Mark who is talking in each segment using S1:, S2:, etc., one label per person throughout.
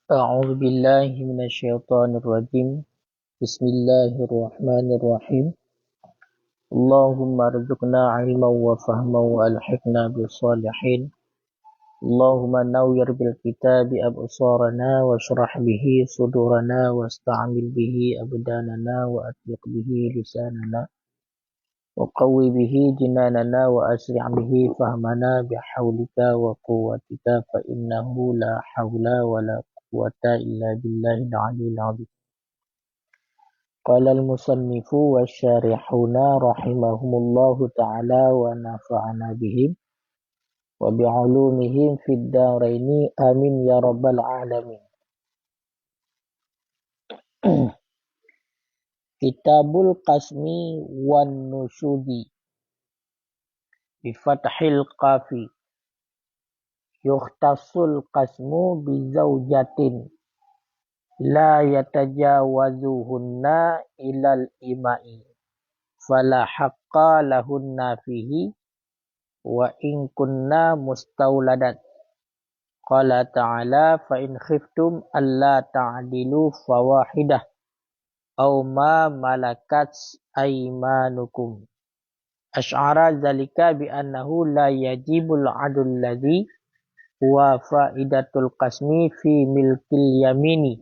S1: أعوذ بالله من الشيطان الرجيم. بسم الله الرحمن الرحيم. اللهم ارزقنا علما وفهما وألحقنا بالصالحين. اللهم نوّر بالكتاب أبصارنا واشرح به صدورنا واستعمل به أبداننا وأطلق به لساننا وقوي به جناننا وأسرع به فهمنا بحولك وقوتك فإنه لا حول ولا قوة إلا بالله العلي العظيم. قال المصنف والشارحون رحمهم الله تعالى ونفعنا بهم وبعلومهم في الدارين آمين يا رب العالمين. Kitabul Qasmi wan Nusyudi bifathil qafi yukhtasul qasmu bizaujatin la yatajawazuhunna ilal imai fala haqqa lahunna fihi wa in kunna mustauladat. Qala ta'ala fa in khiftum alla ta'dilu fawahidah aw ma malakat aymanukum. Asy'ara zalika bi annahu la yajibul 'adl ladzi wa fa'idatul qasmi fi milkil yamini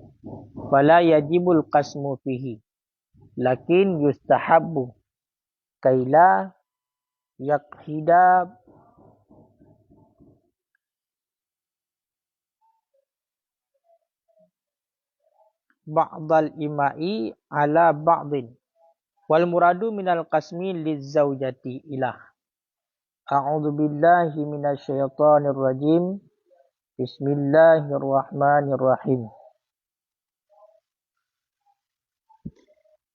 S1: fala yajibul qasmu fihi lakin yustahabbu kaila yakhida ba'dal imai ala ba'din wal muradu minal qasmi lizaujati ilah. A'udzu billahi minasyaitonir rajim. Bismillahirrahmanirrahim.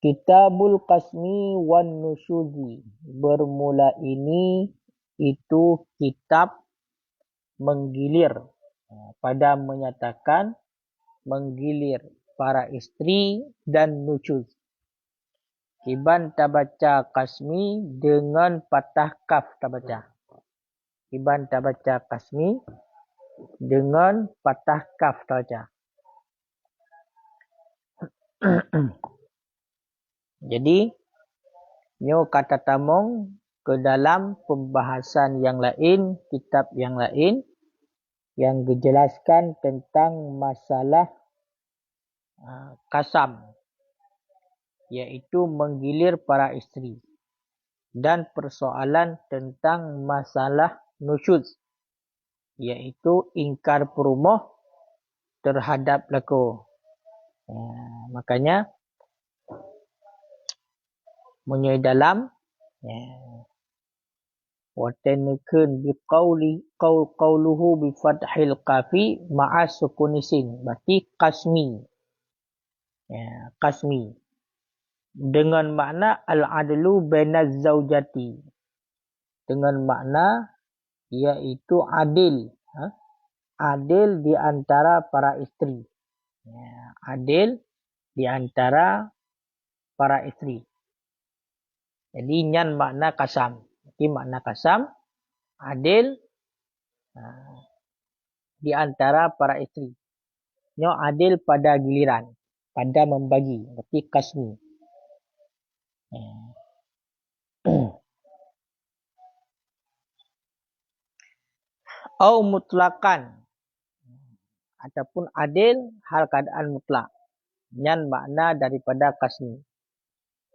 S1: Kitabul Qasmi wan Nusyudi. Bermula ini itu kitab menggilir pada menyatakan menggilir para istri dan nusyuz. Iban tabaca kasmi dengan patah kaf tabaca. Iban tabaca kasmi dengan patah kaf tabaca. Jadi, nyo kata tamong ke dalam pembahasan yang lain, kitab yang lain yang dijelaskan tentang masalah kasam, yaitu menggilir para istri, dan persoalan tentang masalah nusyuz, yaitu ingkar perumuh terhadap leko. Makanya menyai dalam watanukun qawluhu bi fathil qafi ma'a sukunisin, berarti qasmi. Qasmi dengan makna al-adlu bainaz zaujati, dengan makna yaitu adil, adil di antara para istri. Adil di antara para istri. Jadi nyan makna kasam. Jadi makna kasam adil di antara para istri. Nyo adil pada giliran, pada membagi. Berarti kasmi. Au mutlakan, ataupun adil hal keadaan mutlak. Nyan makna daripada kasmi.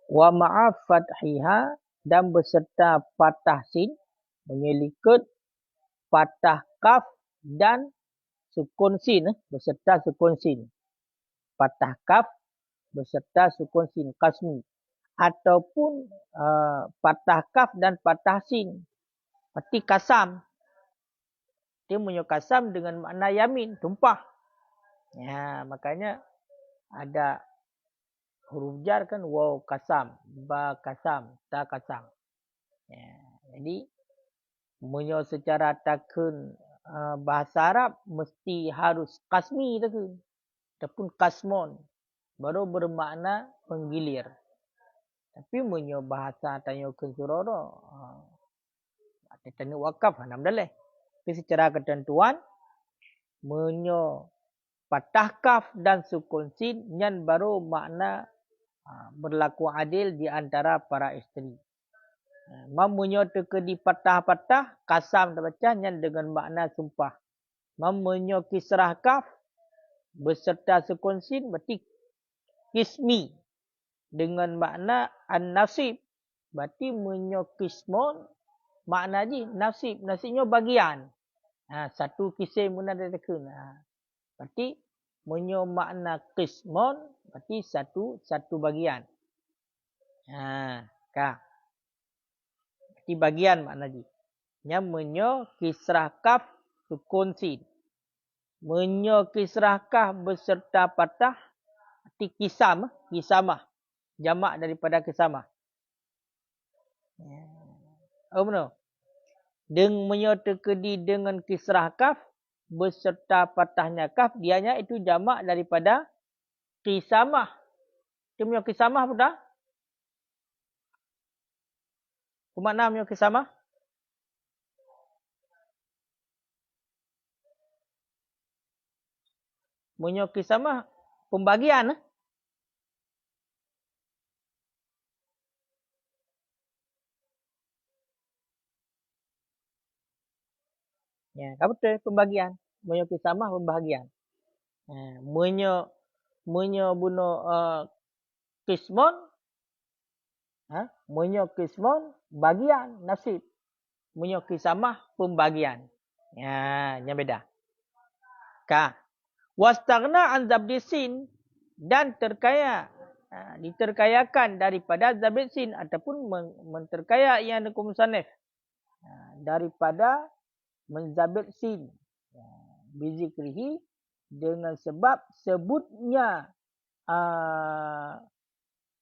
S1: Wa ma'a fathiha, dan beserta patah sin, menyelikut patah kaf dan sukun sin, beserta sukun sin. Patah kaf beserta sukun sin, kasmi. Ataupun patah kaf dan patah sin, berarti kasam. Dia punya kasam dengan makna yamin, tumpah. Makanya ada huruf jar kan, waw kasam, ba kasam, ta kasam. Jadi menyo secara takun bahasa Arab mesti harus kasmi takun, ataupun kasmon, baru bermakna menggilir. Tapi menyo bahasa tanyokun suroro, tanya wakaf hanam daleh. Tapi secara ketentuan menyo patah kaf dan sukun sin nyan baru makna berlaku adil di antara para isteri. Mamunyo teka di patah-patah kasam terbaca nyan dengan makna sumpah. Mamunyo kisrah kaf beserta sukun sin berarti kismi dengan makna an-nasib. Berarti munyo kismon makna ji nasib. Nasibnya bagian. Satu kisih muna ada teka. Berarti munyo makna kismon berarti satu bagian. Berarti bagian makna ji. Nya munyo kisrah kaf sukun sin. Munyo kisrah kaf beserta patah berarti kisamah. Jamak daripada kisamah. Benar. Munyo terkedi dengan kisrah kaf beserta patahnya kaf, dianya itu jamak daripada kisamah. Itu munyo kisamah betul? Kemakna munyo kisamah? Munyo kisamah pembagian. Ya, betul pembagian. Munyo kisamah pembagian. Munyo buno kismon, munyo kismon bagian nasib. Munyo kisamah pembagian. Ya, yang beda. Wastaghna an zabdisin dan terkaya diterkayakan daripada zabdisin ataupun menterkaya yang musannaf daripada menzabit sin bizikrihi dengan sebab sebutnya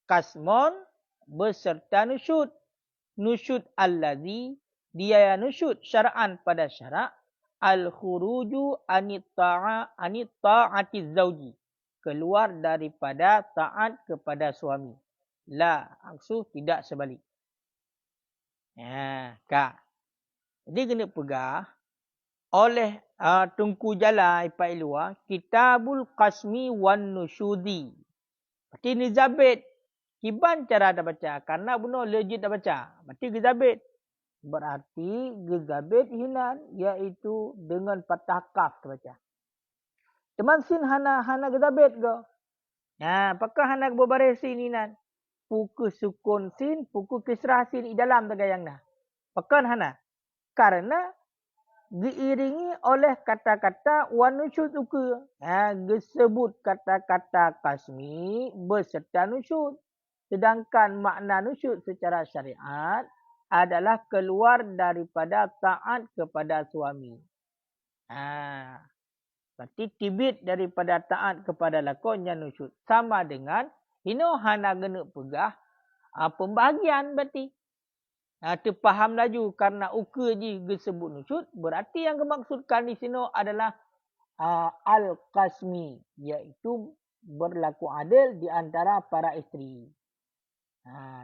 S1: kasmon beserta nusyud allazi dia nusyud syar'an pada syarak al-khuruju anit ta'ati zauji keluar daripada taat kepada suami la aksu tidak sebalik. Jadi kena pegah oleh Tunku Jalal Ipai Luar Kitabul Qasmi wan Nusyudi. Berarti ni zabit. Kiban cara dah baca. Karena benar legit dah baca. Berarti gezabit. Berarti gezabit hinan iaitu dengan patah kaf terbaca. Teman sin hana gezabit ke? Apakah hana berbaris sin hinan? Puku sukun sin, puku kisrah sin di dalam tegayang dah. Apakah hana? Karena diiringi oleh kata-kata wanusyud uka. Disebut kata-kata kasmi beserta nusyud. Sedangkan makna nusyud secara syariat adalah keluar daripada taat kepada suami. Berarti tibit daripada taat kepada lakonnya nusyud. Sama dengan ino hana gena pegah pembahagian berarti. Terfaham laju karena uka je disebut nusyud. Berarti yang dimaksudkan di sini adalah al-qasmi. Iaitu berlaku adil di antara para isteri.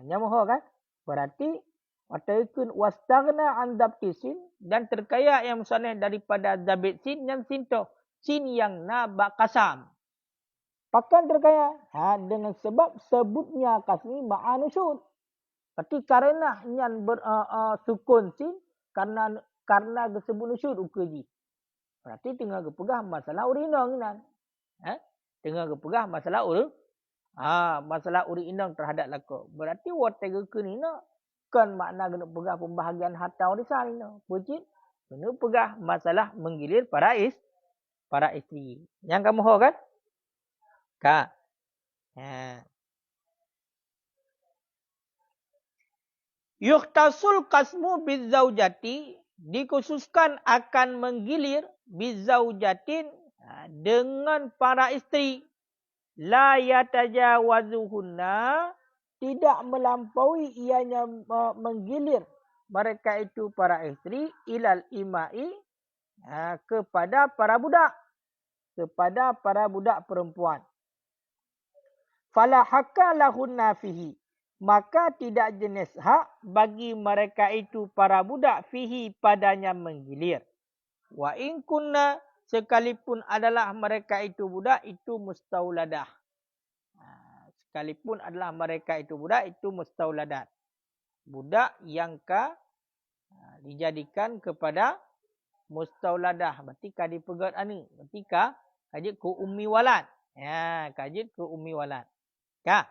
S1: Nyamuh kan? Berarti wataikun wastaghna an dabtisin dan terkaya yang musannaf daripada zabit sin yang sinto. Sin yang nabak kasam. Pakan terkaya dengan sebab sebutnya kasmi ma'a nusyud. Berarti karena yang sukun sin karena disebut nusyud ukaji. Berarti tengah kepegah masalah urinong nan. Tengah kepegah masalah masalah urinong terhadap lako. Berarti watega kenina kan makna kena pegah pembahagian harta warisan ini. Pujit kena pegah masalah menggilir para isteri. Yang kamu tahu kan? Yukhtasul qasmu bizaujati dikhususkan akan menggilir bizaujatin dengan para isteri la yatajawazuhunna tidak melampaui ianya menggilir mereka itu para isteri ilal imai kepada para budak perempuan. Fala hakka lahunna fihi maka tidak jenis hak bagi mereka itu para budak fihi padanya menggilir. Wa in kunna sekalipun adalah mereka itu budak, itu mustauladah. Sekalipun adalah mereka itu budak, itu mustauladat. Budak yang dijadikan kepada mustauladah. Berarti kadi pegat ani. Berarti kajit ku ummi walad. Ya, kajit ku ummi walad. Ya.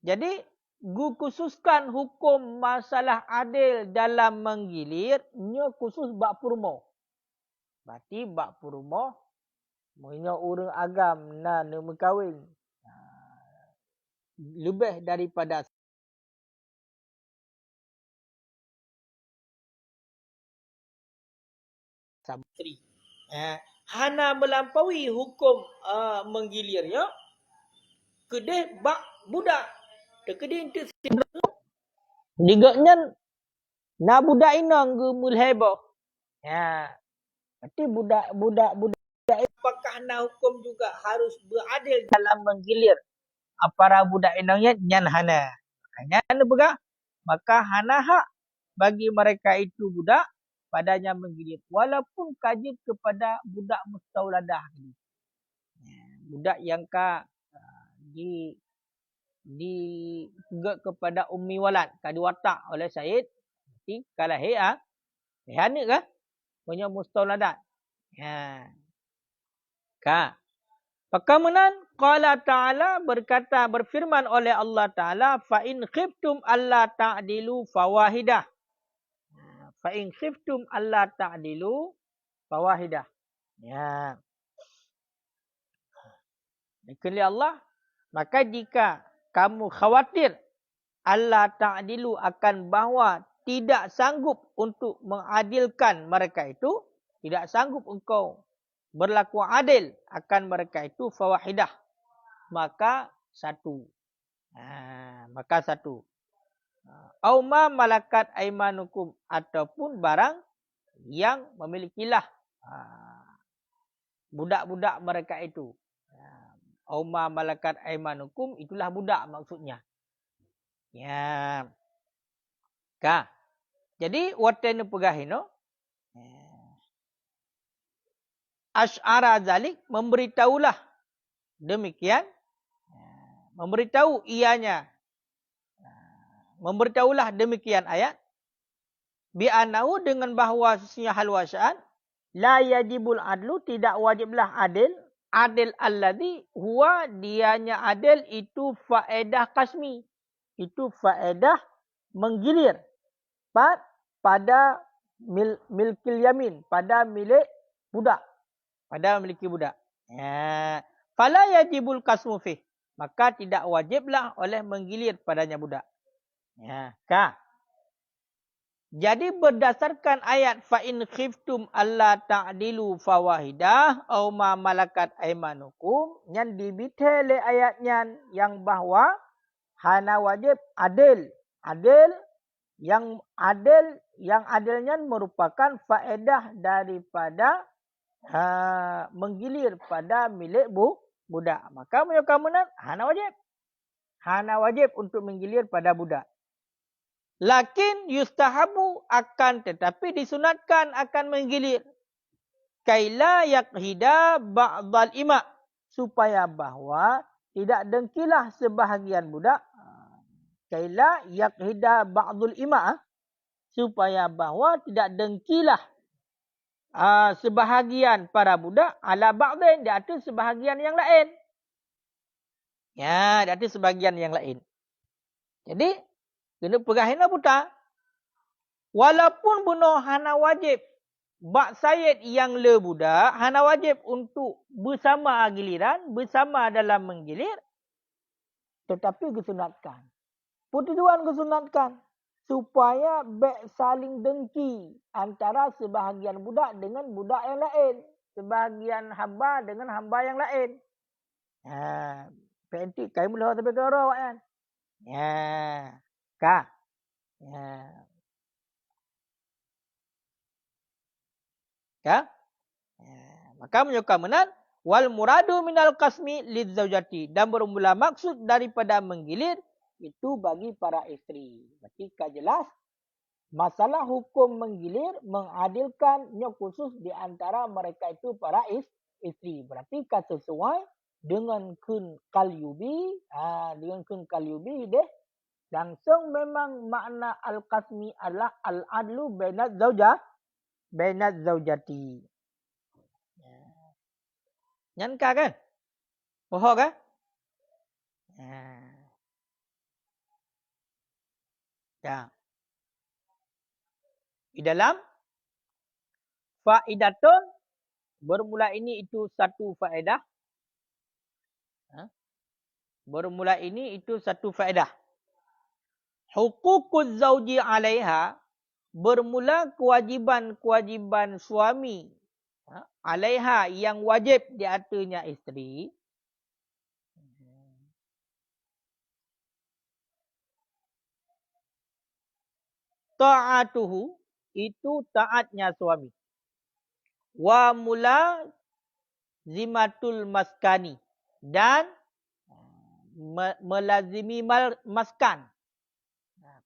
S1: Jadi, gu khususkan hukum masalah adil dalam menggilir, nya khusus bak purmo. Berarti bak purmo, punya orang agam na mengkawin. Lebih daripada sabri. Hana melampaui hukum menggilirnya, kedeh bak budak. Kedeh itu digaknya na budak inang ke mulhebo. Ya. Berarti budak apakah na hukum juga harus beradil dalam menggilir para budak inangnya nyan hana. Makanya anu pegah, maka hana hak bagi mereka itu budak padanya menggilir walaupun kajit kepada budak mustauladah. Budak yang juga kepada ummi walad kadi watak oleh Said. Jadi kalau hana kah punya mustauladat. Ya. Kemudian qala ta'ala berfirman oleh Allah Ta'ala, fa in khiftum alla ta'dilu fawahidah. Fa in khiftum alla ta'dilu fawahidah. Ya. Dikali Allah, maka jika kamu khawatir alla ta'dilu akan bahawa tidak sanggup untuk mengadilkan mereka itu, tidak sanggup engkau berlaku adil akan mereka itu, fawahidah, maka satu. Maka satu. Au ma malakat aimanukum, ataupun barang yang memilikilah budak-budak mereka itu. Au ma malakat aimanukum, itulah budak maksudnya. Ya. Jadi watene pegahino asy'ara zalik, memberitahulah demikian, memberitahu ianya, memberitahulah demikian ayat, bi annahu, dengan bahawa sesungguhnya hal wasya'an, la yajibul adlu, tidak wajiblah adil alladhi huwa, dianya adil itu faedah kasmi, itu faedah menggilir pada milkil yamin, pada milik budak. Pada memiliki budak. Fala yajibul kasmu fih, maka tidak wajiblah oleh menggilir padanya budak. Jadi berdasarkan ayat fa in khiftum alla ta'dilu fawahidah au ma malakat aimanukum, yang dibitele ayatnya yang bahawa hana wajib adil yang adilnya merupakan faedah daripada menggilir pada milik budak. Maka kemudian hana wajib untuk menggilir pada budak. Lakin yustahabu, akan tetapi disunatkan akan menggilir. Kaila yakhida ba'dal ima, supaya bahawa tidak dengkilah sebahagian budak. Kaila yakhida ba'dul ima, supaya bahawa tidak dengkilah sebahagian para budak ala ba'din, di atas sebahagian yang lain. Ya, di atas sebahagian yang lain. Jadi, kena perahina putar. Walaupun bunuh hana wajib bak sayyid yang le budak, hana wajib untuk bersama giliran, bersama dalam menggilir, tetapi kesunatkan. Tujuan kesunatkan supaya saling dengki antara sebahagian budak dengan budak yang lain, sebahagian hamba dengan hamba yang lain. Pentik kai mula tapi karo kan. Maka menyukamenan wal muradu minal qasmi lidzaujati, dan bermula maksud daripada menggilir itu bagi para isteri. Berarti jelas Masalah hukum menggilir, mengadilkan nyo khusus di antara mereka itu para isteri. Berarti kan sesuai dengan kun kalyubi, dengan kun kalyubi deh. Langsung memang makna al-qasmi adalah al-adlu bainaz zaujati. Nyan ka kan? Bohong kan? Ya. Di dalam faidatun bermula ini itu satu faedah. Bermula ini itu satu faedah. Hukukuz zauji 'alaiha bermula kewajiban-kewajiban suami 'alaiha yang wajib di atasnya isteri. Ta'atuhu itu taatnya suami. Wa mula zimatul maskani dan melazimi maskan.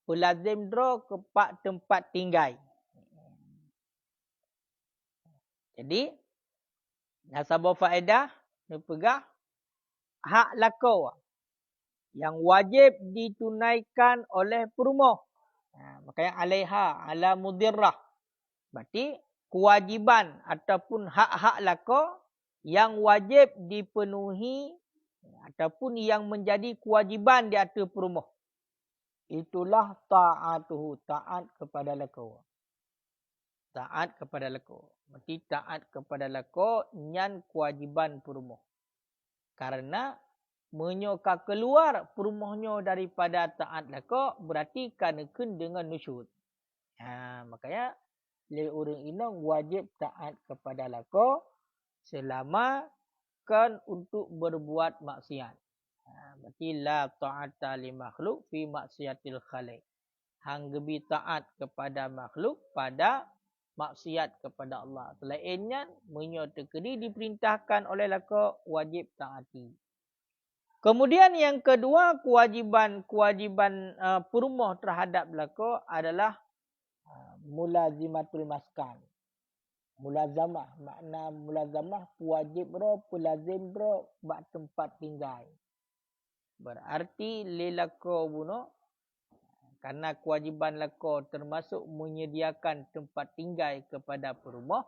S1: Pelazim dro kepak tempat tinggal. Jadi nasabah faedah ni pegah hak lakau yang wajib ditunaikan oleh perumah. Makanya alaiha ala mudirrah. Berarti kewajiban ataupun hak-hak lakau yang wajib dipenuhi ataupun yang menjadi kewajiban di atas perumah. Itulah ta'atuhu, taat kepada lakau. Taat kepada lakau. Berarti taat kepada lakau nyan kewajiban perumah. Karena menyoka keluar perumahnya daripada taat lakau berarti kanakan dengan nusyud. Makanya le orang inang wajib taat kepada lakau selama kan untuk berbuat maksiat. Berarti la ta'ata li makhluk fi maksiatil khaliq. Hang gebi taat kepada makhluk pada maksiat kepada Allah. Selainnya menyo tekedi diperintahkan oleh lakau wajib taati. Kemudian yang kedua kewajiban perumah terhadap lakau adalah mulazimatul maskan. Mulazamah, makna mulazamah wajib ro pelazim ro bak tempat tinggal. Berarti lelako buno karena kewajiban lakau termasuk menyediakan tempat tinggal kepada perumah.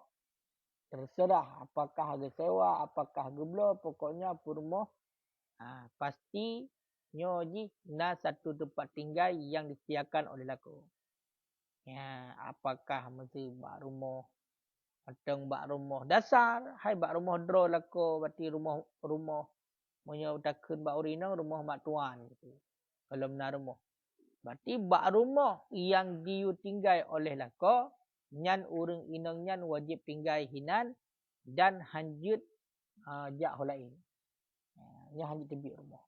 S1: Terserah apakah harga sewa, apakah geblo, pokoknya perumah pasti nyoji na satu tempat tinggal yang disediakan oleh lakau. Apakah mesti bak rumah atau bak rumah dasar, hai bak rumah dro lakau, berarti rumah menyo takun bak urinang rumah mak tuan gitu. Kalau benar rumah. Berarti bak rumah yang ditinggal oleh lakau nyan urang inang nyan wajib tinggal hinan dan hanjut jak holain. Nya hanjut tebik rumah.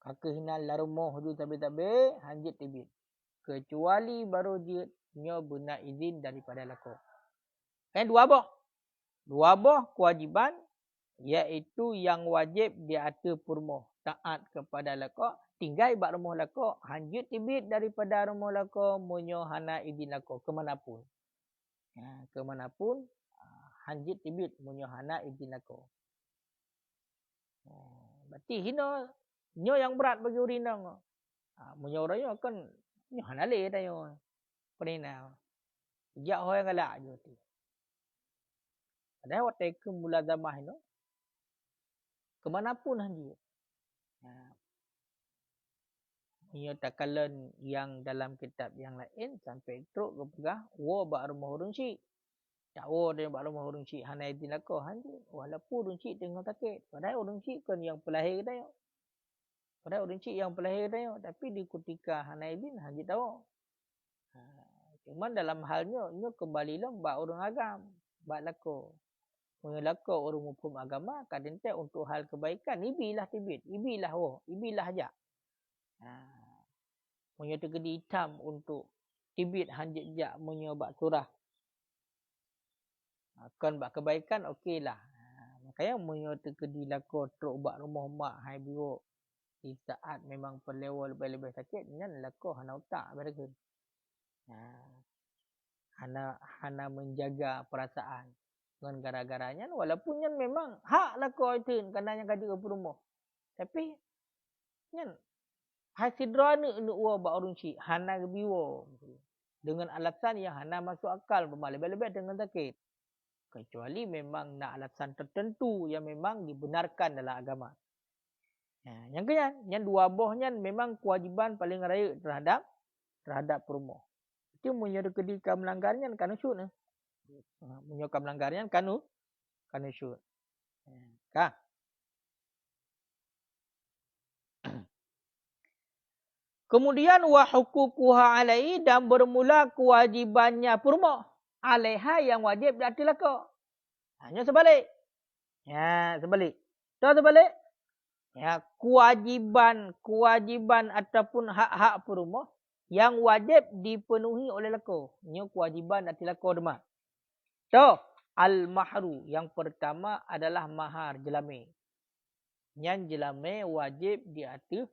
S1: Kakak hinan la rumah du tabe-tabe hanjut tebik. Kecuali baru jut nyo benar izin daripada lakau. Dua buah kewajiban iaitu yang wajib di atas perumah taat kepada lakau, tinggal bak rumah lakau, hanjut tibit daripada rumah lakau, munyo hana izin lakau kemanapun. Kemanapun hanjut tibit munyo hana izin lakau. Berarti hina nyo yang berat bagi urinang. Munyo orangnya kan nyo hana le tayo. Perina. Jak hoy galak jo ti. Ada waktu ke mulazamah itu kemanapun hanjut. Ia takalan yang dalam kitab yang lain sampai teruk ke pegah wa bak rumah urang syik. Tak wa dia bak rumah urang syik hana izin lakau hanjut. Walaupun urang syik tengah sakit. Padahal urang syik kan yang pelahir dia. Padahal urang syik yang pelahir dia, tapi di ketika hana izin hanjut tahu. Cuman dalam halnya nya kembalilah bak urang agam, bak lakau. Mengelakau orang hukum agama kadang untuk hal kebaikan ibilah tibit, ibilah aja. Punya tegedi hitam untuk tibit hanjit jak menyobak surah. Kan bak kebaikan okeylah. Makanya punya tegedi lakau truk bak rumah mak hai buruk. Di saat memang perlewa lebih-lebih sakit nyan lakau hana utak mereka. hana menjaga perasaan. Dengan gara-garanya walaupun nyan memang hak lah kau itu kerana yang kaji ke rumah. Tapi nyan hasidra ni wa ba orang si hana gebiwo. Dengan alasan yang hana masuk akal, lebih-lebih dengan sakit. Kecuali memang nak alasan tertentu yang memang dibenarkan dalam agama. Yang yang dua bohnya memang kewajiban paling raya terhadap perumah. Itu menyerkedikan melanggarnya kan usyuk ni. Menyokap melanggarnya kan usyuk. Kah? Kemudian wa huququha alaihi dan bermula kewajibannya perumah alaiha yang wajib dilakukan. Hanya sebalik. Ya, sebalik. Tahu sebalik? Ya, kewajiban ataupun hak-hak perumah yang wajib dipenuhi oleh leko. Ini kewajiban dan tilako demak. So, al-mahru yang pertama adalah mahar jelame. Yang jelame wajib diatur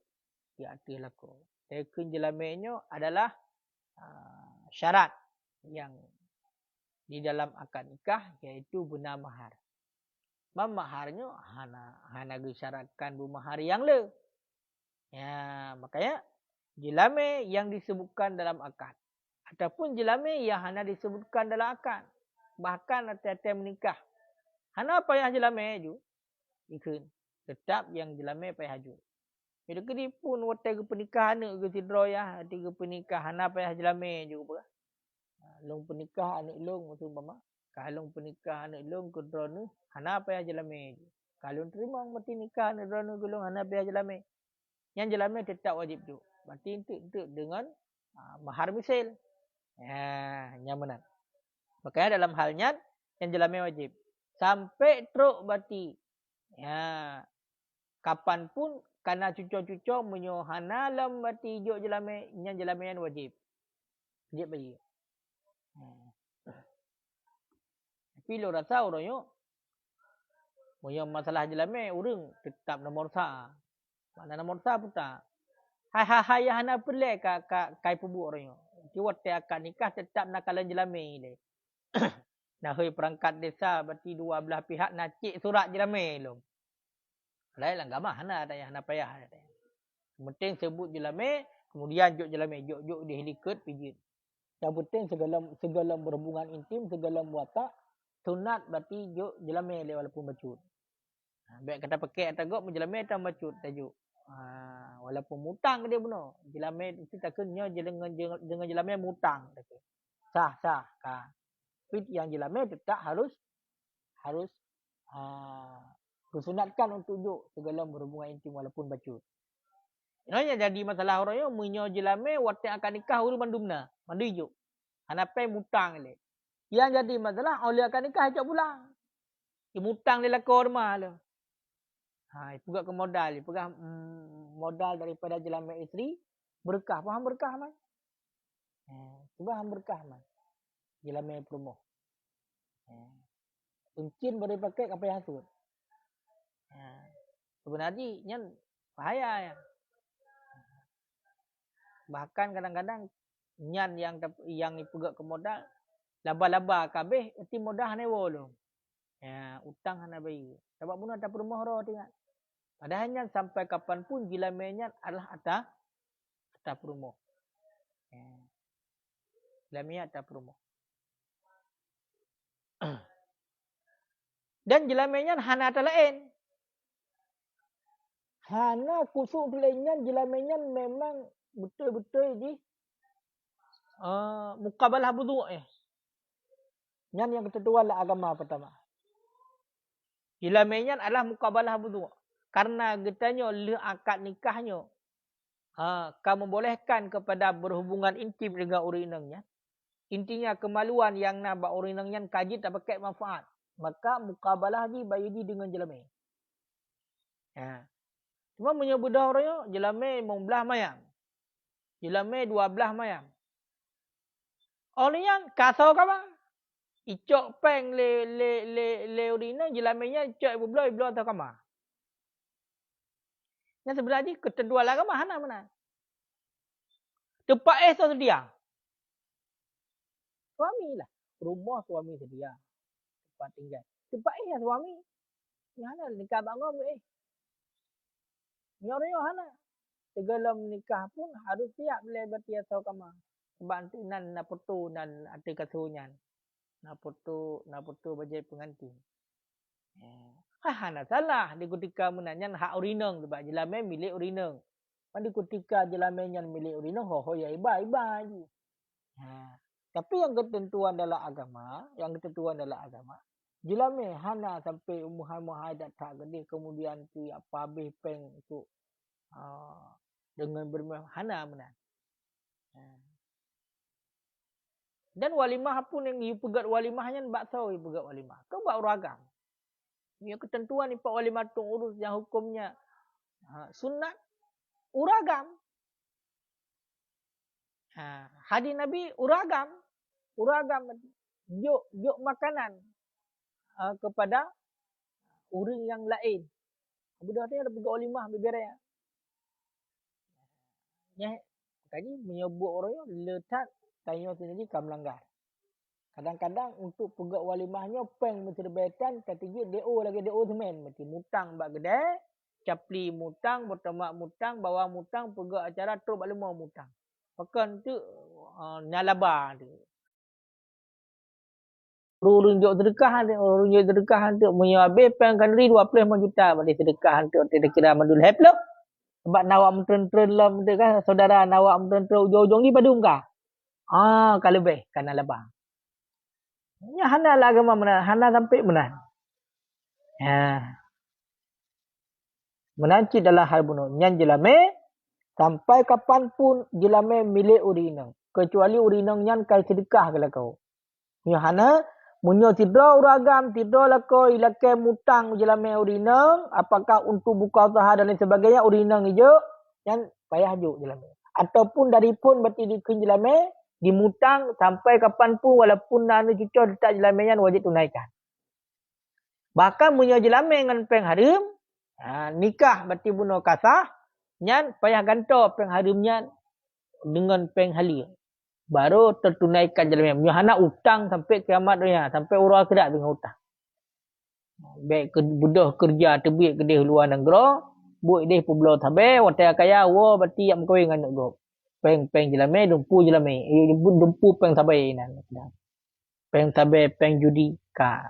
S1: leko. Tekun jelamenya adalah syarat yang di dalam akad nikah iaitu benar mahar. Maharnya hana disyaratkan bermahar yang le. Ya, makanya jelame yang disebutkan dalam akad ataupun jelame yang hana disebutkan dalam akad. Bahkan hati-hati menikah. Hana payah jelame ju. Ikun. Tetap yang jelame payah ju. Bila kini pun waktu ke pernikahan ke sidro ya, tiga pernikahan apa ya jelame juga. Long pernikahan anak long maksud mama. Kalau pernikahan anak long ke drone hana apa ya jelame. Kalau terima mati nikah anak drone gulung hana apa ya jelame. Yang jelame tetap wajib tu. Berarti itu dengan mahar misil. Ya, nyamanan. Makanya dalam halnya yang jelame wajib. Sampai truk berarti. Ya. Kapan pun karena cucuk-cucuk menyohana lam berarti hijau jelame yang jelame yang wajib. Wajib bagi. Tapi lo rasa orang yo moyo masalah jelame urang tetap nomor sa. Mana nomor sa pun tak. Hai hana pelai kai pubu orang yo. Kiwat te akad nikah tetap nakalan jelame le. Nah hoi perangkat desa berarti dua belah pihak nak cik surat jelame lo. Lain lah agama hana ada yang hana payah. Penting sebut jelame, kemudian jok jelame, jok dihelikat pijit. Yang penting segala berhubungan intim, segala watak sunat berarti jok jelame le walaupun bacut. Baik kata pakai atau gok menjelame atau bacut tajuk. Walaupun mutang dia benar. Jelame itu takkannya dengan jelame mutang. Sah. Tapi yang jelame tetap harus disunatkan untuk jok segala berhubungan intim walaupun bacut. Ini jadi masalah orang yang menyo jelame waktu akan nikah uru mandumna, mandu ijuk. Hanapai mutang le. Yang jadi masalah oleh akan nikah ajak pulang. Mutang dia lakor rumah le. Pegak ke modal, pegak modal daripada jelame isteri berkah, faham berkah man. Faham berkah man. Jelame perumah. Mungkin boleh pakai apa yang hasut. Sebenarnya nyan bahaya ya. Bahkan kadang-kadang nyan yang pegak ke modal laba-laba kabeh mesti modal newo lu. Ya, utang hana bayi. Sebab pun ada perumah roh tengok. Padahal nyan sampai kapan pun jelame nyan adalah atas perumah. Jelame atas perumah. Dan jelame nyan hana atas lain. Hana kusuk lainnya jelame nyan memang betul-betul di mukabalah wudu Nyan yang kedua adalah agama pertama. Jelame nyan adalah mukabalah wudu. Karena getanya le akad nikahnya kamu membolehkan kepada berhubungan intim dengan urinangnya. Intinya kemaluan yang nak buat urinangnya kaji tak pakai manfaat. Maka mukabalah ni bayi dengan jelame. Cuma menyebut orangnya jelame membelah mayam. Jelame 12 mayam. Orang kasau kawan. Icok peng le urina jelamenya icok belah atau kamar. Yang sebenarnya ketentuan agama mana? Tempat so sedia. Suami lah. Rumah suami sedia. Tempat tinggal. Tempat suami. Hana nikah bangun Nyoryo hana. Segala menikah pun harus siap boleh bertiasa kama. Sebab nanti nak putu dan arti kasunya. Nak putu bajai pengantin. Hana salah di ketika menanya hak urineng sebab jelame milik urineng. Di ketika jelame yang milik urineng ya iba je. Tapi yang ketentuan dalam agama, jelame hana sampai umur haid tak gede kemudian tu apa habis peng untuk dengan bermahana menan. Dan walimah pun yang you pegat walimahnya bakso you pegat walimah. Kau buat ragam. Ia ketentuan ni pak walimah tu urus yang hukumnya sunat uragam. Hadis Nabi uragam. Yuk makanan kepada orang yang lain. Budak ni ada pegat walimah bergerak. Makanya menyebut orang yang letak tanya sendiri kan melanggar. Kadang-kadang untuk pegat walimahnya peng mencerbaikan ketiga DO lagi DO semen. Mesti mutang bak kedai, capli mutang, bertamak mutang, bawang mutang, pegat acara terus bak lemah mutang. Pakan tu nyalaba tu. Orang runjuk sedekah tu menyabih peng kanri 25 juta balik sedekah tu tidak kira mandul heplo. Sebab nawak menteren-teren lah kan saudara nawak menteren-teren ujung-ujung ni badung kah? Kalau lebih kena lebah. Ya hana lah agama menan, hana sampai menan. Menancit dalam hal bunuh. Yang jelame sampai kapanpun jelame milik urinang. Kecuali urinang yang kai sedekah kalau kau. Ya hana munyo tidra uragam, tidra lako ilake mutang jelame urinang, apakah untuk buka usaha dan lain sebagainya urinang hijau yang payah juk jelame. Ataupun daripun berarti dikun jelame dimutang sampai kapanpun walaupun nanu cucur letak jelame yang wajib tunaikan. Bahkan munyo jelame dengan peng harim, nikah berarti bunuh kasah, nyan payah ganto peng harimnya dengan peng halir. Baru tertunaikan jalan yang hana utang sampai kiamat dunia, sampai urang akhirat dengan utang. Baik budak kerja tebik ke dia luar negara, buat dia peblo tabe, watai kaya wo berarti yang kawin dengan go. Peng jelame dumpu jelame, dumpu peng tabe nan. Peng tabe peng judi ka.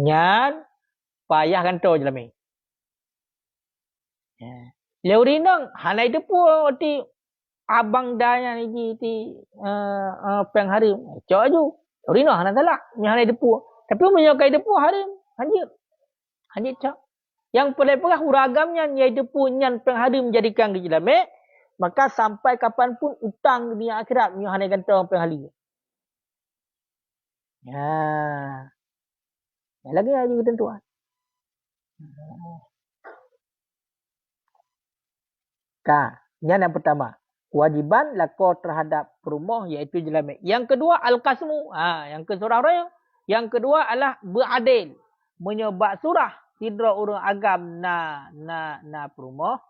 S1: Nyan payah kanto jelame. Leurinang hana itu pun berarti abang daya ni peng harim. Cok aju. Rino hana salah. Hana depu. Tapi menyokai depu harim. Hanjir cok. Yang pelai-pelai uragamnya nyai depu nyan peng harim jadikan ke jelame. Maka sampai kapanpun utang dunia akhirat hana gantong peng harim. Lagi aja ketentuan. Yang pertama. Kewajiban lako terhadap perumah iaitu jelame. Yang kedua al-qasmu. Yang kesurah yang kedua adalah beradil. Menyebab surah tidra orang agam na perumah.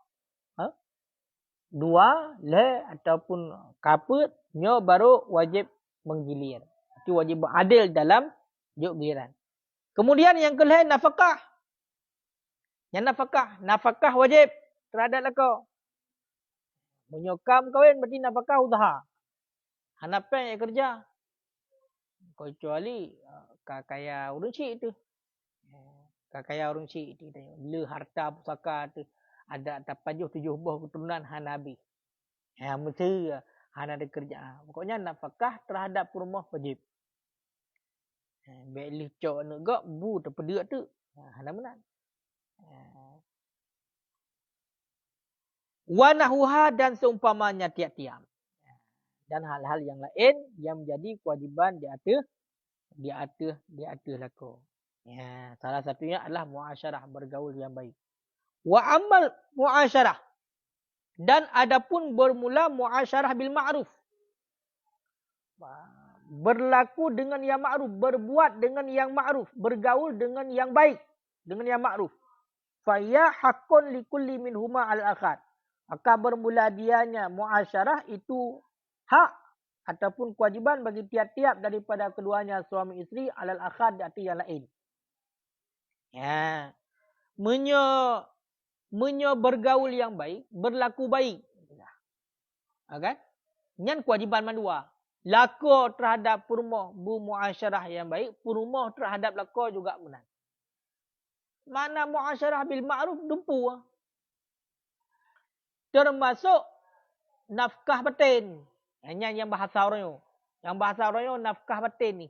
S1: Dua le ataupun kaput nyo baru wajib menggilir. Itu wajib beradil dalam juk giliran. Kemudian yang kelih nafkah. Yang nafkah wajib terhadap lako. Menyokam kawin berarti nafkah usaha. Hanapan yang kerja. Kecuali kakaya urun cik tu. Kakaya urun cik tu. Le harta pusaka tu. Ada tapajuh 7 buah keturunan hanabi. Mesti hana ada kerja. Pokoknya nafkah terhadap rumah wajib. Baik licok nak gak bu terpedak tu. Hana menang. Wanahuha dan seumpamanya tiap-tiap. Dan hal-hal yang lain yang menjadi kewajiban di atas laku. Salah satunya adalah muasyarah, bergaul yang baik. Wa amal muasyarah. Dan adapun bermula muasyarah bil ma'ruf. Berlaku dengan yang ma'ruf, berbuat dengan yang ma'ruf, bergaul dengan yang baik, dengan yang ma'ruf. Fa ya haqqun likulli minhuma al-akhar. Maka bermula dianya muasyarah itu hak ataupun kewajiban bagi tiap-tiap daripada keduanya suami isteri alal akhar di atas yang lain. Ya. Menyo bergaul yang baik, berlaku baik. Kan? Nyan kewajiban mandua. Lako terhadap perumah bermuasyarah yang baik, perumah terhadap lako juga benar. Mana muasyarah bil ma'ruf dumpu. Termasuk nafkah batin. Yang bahasa orang. Yang bahasa orang nafkah batin ni.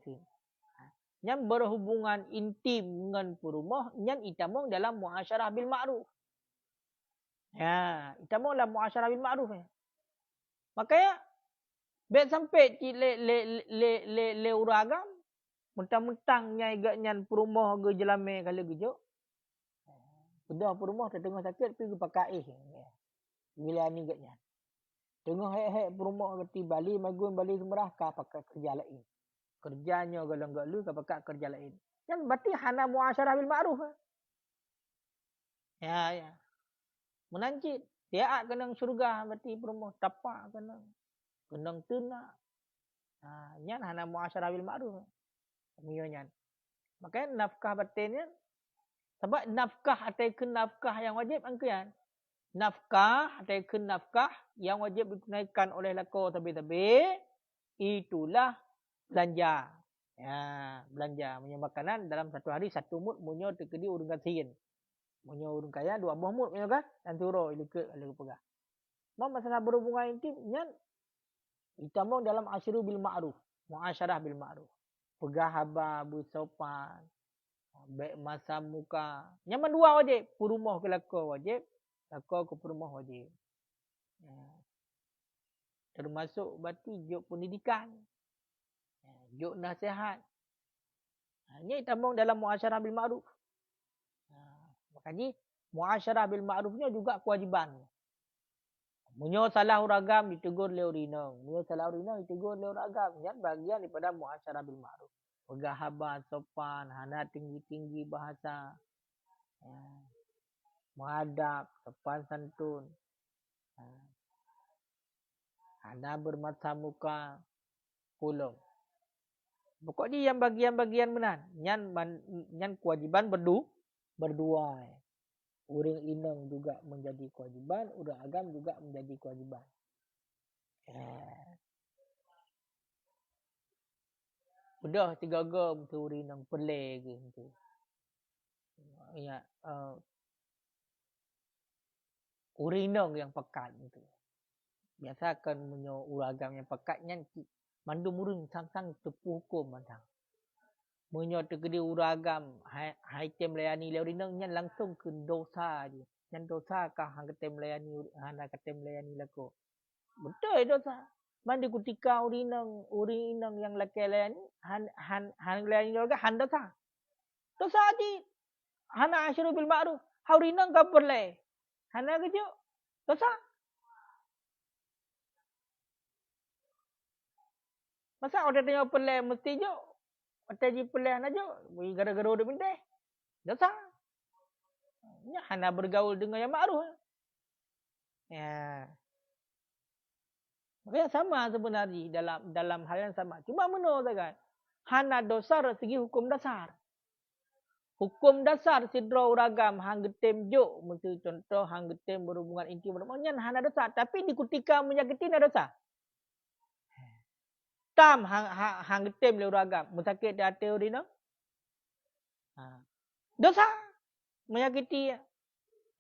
S1: Yang berhubungan intim dengan perumah, yang itamong dalam muasyarah bil ma'ruf. Ya, itamong dalam muasyarah bil ma'ruf. Makanya bet sampai le uragam mentang-mentang nyai gak nyan perumah ge jelame kali gejo. Bedah perumah tengah sakit pergi pakai bila ni gak nyan. Tengah hek perumah geti Bali magun Bali Semerah ka pakai kerja lain. Kerjanya galang-galu ka pakai kerja lain. Kan berarti hana muasyarah bil ma'ruf. Ya. Menancit. Dia kena syurga berarti perumah tapak kena. Kenang tuna. Nyan hana muasyarah bil ma'ruf. Nyan. Makanya nafkah batinnya sebab nafkah atau nafkah yang wajib angkian. Nafkah atau nafkah yang wajib ditunaikan oleh lako tabi-tabi itulah belanja. Ya, belanja punya makanan dalam satu hari satu mut munyo tekedi urang kasin. Munyo urang kaya 2 buah mut munyo kan dan turo ilike kalau pegah. Masalah berhubungan intim nyan itamong dalam asyru bil ma'ruf, muasyarah bil ma'ruf. Pegah haba bersopan, baik masa muka. Nyaman dua wajib, perumah ke lako wajib, lako ke perumah wajib. Termasuk berarti juk pendidikan, juk nasihat. Ini itamong dalam muasyarah bil ma'ruf. Makanya muasyarah bil ma'rufnya juga kewajiban. Munyo salah uragam ditegur le urinong. Munyo salah urinong ditegur le uragam. Yang bagian daripada muasyarah bil ma'ruf. Pegah haba sopan, hana tinggi-tinggi bahasa. Menghadap, sopan santun. Hana bermata muka. Pulung. Pokoknya yang bagian-bagian benar. Yang kewajiban berdua. Urang inang juga menjadi kewajiban, urang agam juga menjadi kewajiban. Udah 3 gam tu urang inang pelai ke tu. Ya, urang inang yang pekat tu. Biasa kan menyo urang agam yang pekat nyan mandum urang sang-sang tepuh hukum mandang. Menyo tegedi urang agam hai tem layani le urang nyan langsung ke dosa je. Nyan dosa kah hang ketem layani hana ketem layani lako. Betul dosa. Mandi ketika urang inang yang laki layani han layani juga han dosa. Dosa di hana asyru bil ma'ruf. Haurinang ka perle. Hana kejo dosa. Masa orang tengok perle mesti jo. Mesti ji perle hana jo. Gara-gara udah binteh. Dosa. Ya, hana bergaul dengan yang ma'ruf. Ya. Makanya sama sebenarnya dalam hal yang sama. Cuma menurut kan. Hana dosa dari segi hukum dasar. Hukum dasar sidra uragam hang getem jo. Mesti contoh hang getem berhubungan intim berhubungan. Hana dosa. Tapi di ketika menyakiti hana dosa. Tam hang getem le uragam. Musakit di hati urina. Dosa. Menyakiti.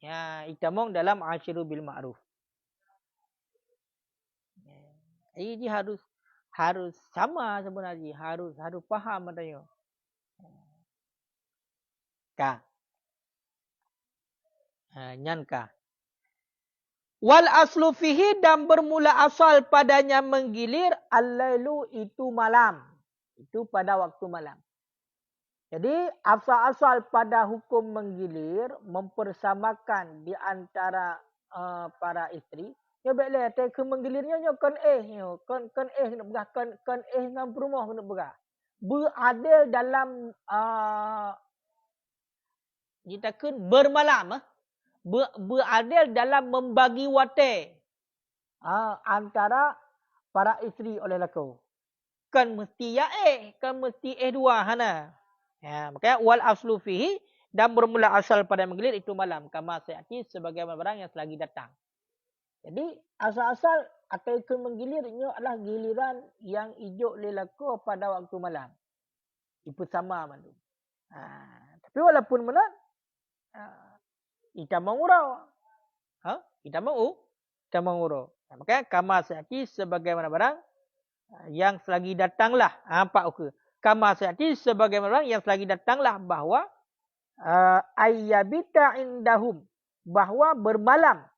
S1: Ya, itamong dalam asyru bil ma'ruf. Ini harus sama sebenarnya. Harus faham katanya. Ka. Nyan ka. Wal aslu fihi dan bermula asal padanya menggilir al-lailu itu malam. Itu pada waktu malam. Jadi asal-asal pada hukum menggilir mempersamakan di antara para isteri. Ya baiklah ke menggilirnya kan kan nak begah kan dengan perumah nak begah. Beradil dalam kita bermalam beradil dalam membagi wate antara para isteri oleh lako. Kan mesti kan mesti dua hana. Ya, makanya wal aslu fihi dan bermula asal pada menggilir itu malam. Kama sayati sebagaimana barang yang selagi datang. Jadi asal-asal atau ikut menggilirnya adalah giliran yang hijau lelako pada waktu malam. Itu sama mandu. Tapi walaupun benar, kita mengurau. Kita mengurau. Makanya kama sayati sebagaimana barang yang selagi datanglah. Apa ukur? Kama sayati sebagaimana barang yang selagi datanglah bahawa ayyabita indahum, bahawa bermalam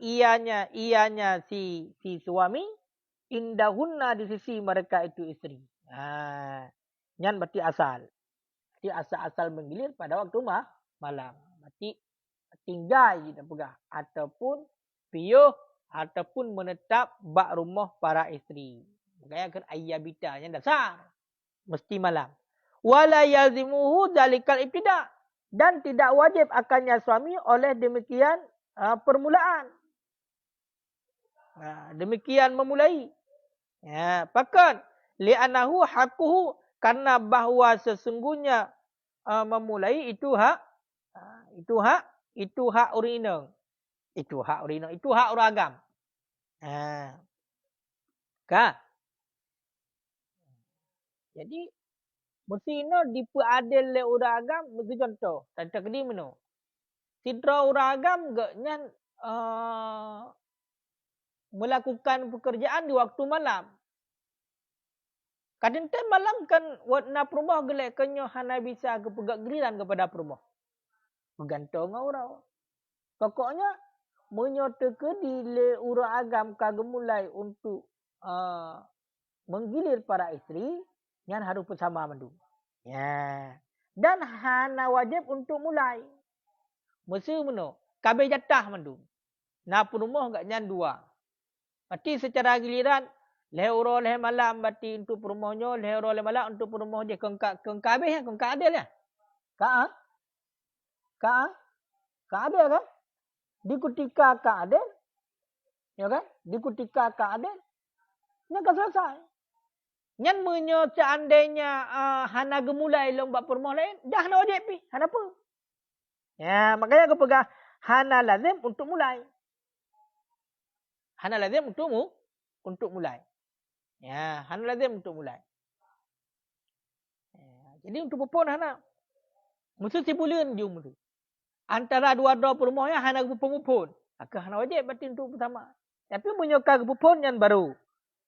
S1: ianya si suami indahunna di sisi mereka itu isteri. Yang berarti asal. Berarti asal menggilir pada waktu malam. Berarti tinggal kita pegang ataupun piuh ataupun menetap bak rumah para isteri. Makanya kan ayyabita yang dasar mesti malam. Wala yazimuhu dalikal ibtida, dan tidak wajib akannya suami oleh demikian permulaan. Demikian memulai. Pakat li'anahu haquhu, karena bahawa sesungguhnya memulai itu hak urinang. Itu hak uragam. Jadi mesino dipeadil le uragam begitu contoh. Tadi kedi meno. Sidra uragam gaknya melakukan pekerjaan di waktu malam. Kadang malam kan warna perumah gelek kenyo hana bisa kepegak giliran kepada perumah. Bergantung orang. Pokoknya menyoteke di le uragam kagemulai untuk menggilir para isteri yang harus bersama mandu. Ya. Dan hana wajib untuk mulai. Mesti meno. Kabeh jatah mandu. Na perumah gak nyan dua. Berarti secara giliran lehuro leh malam berarti untuk perumahnya, lehuro leh malam untuk perumah dia kabeh ya, adil ya. Ka adil kan? Di ketika ka adil, ya kan? Di ketika ka adil, nya kan selesai. Nyan menyo seandainya hana gemulai lomba perumah lain, dah na wajib pi, hana apa? Ya, makanya aku pegang hana lazim untuk mulai. Hana lazim untuk mulai. Ya, hana lazim untuk mulai. Jadi untuk perempuan hana mesti sebulan jum tu. Antara dua-dua perumahnya hana perempuan. Maka hana wajib berarti untuk bersama. Tapi menyokong perempuan yang baru.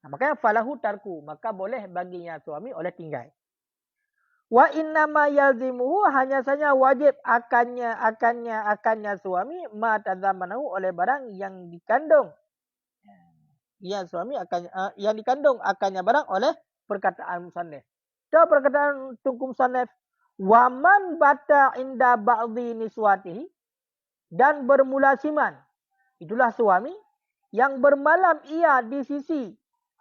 S1: Makanya falahu tarku, maka boleh baginya suami oleh tinggal. Wa innama yalzimuhu, hanya saja wajib akannya suami ma tazamanahu oleh barang yang dikandung. Ya suami akan yang dikandung akannya barang oleh perkataan musannif. Itu perkataan tungku musannif. Wa man bata inda ba'dhi niswatihi, dan bermula siman. Itulah suami yang bermalam ia di sisi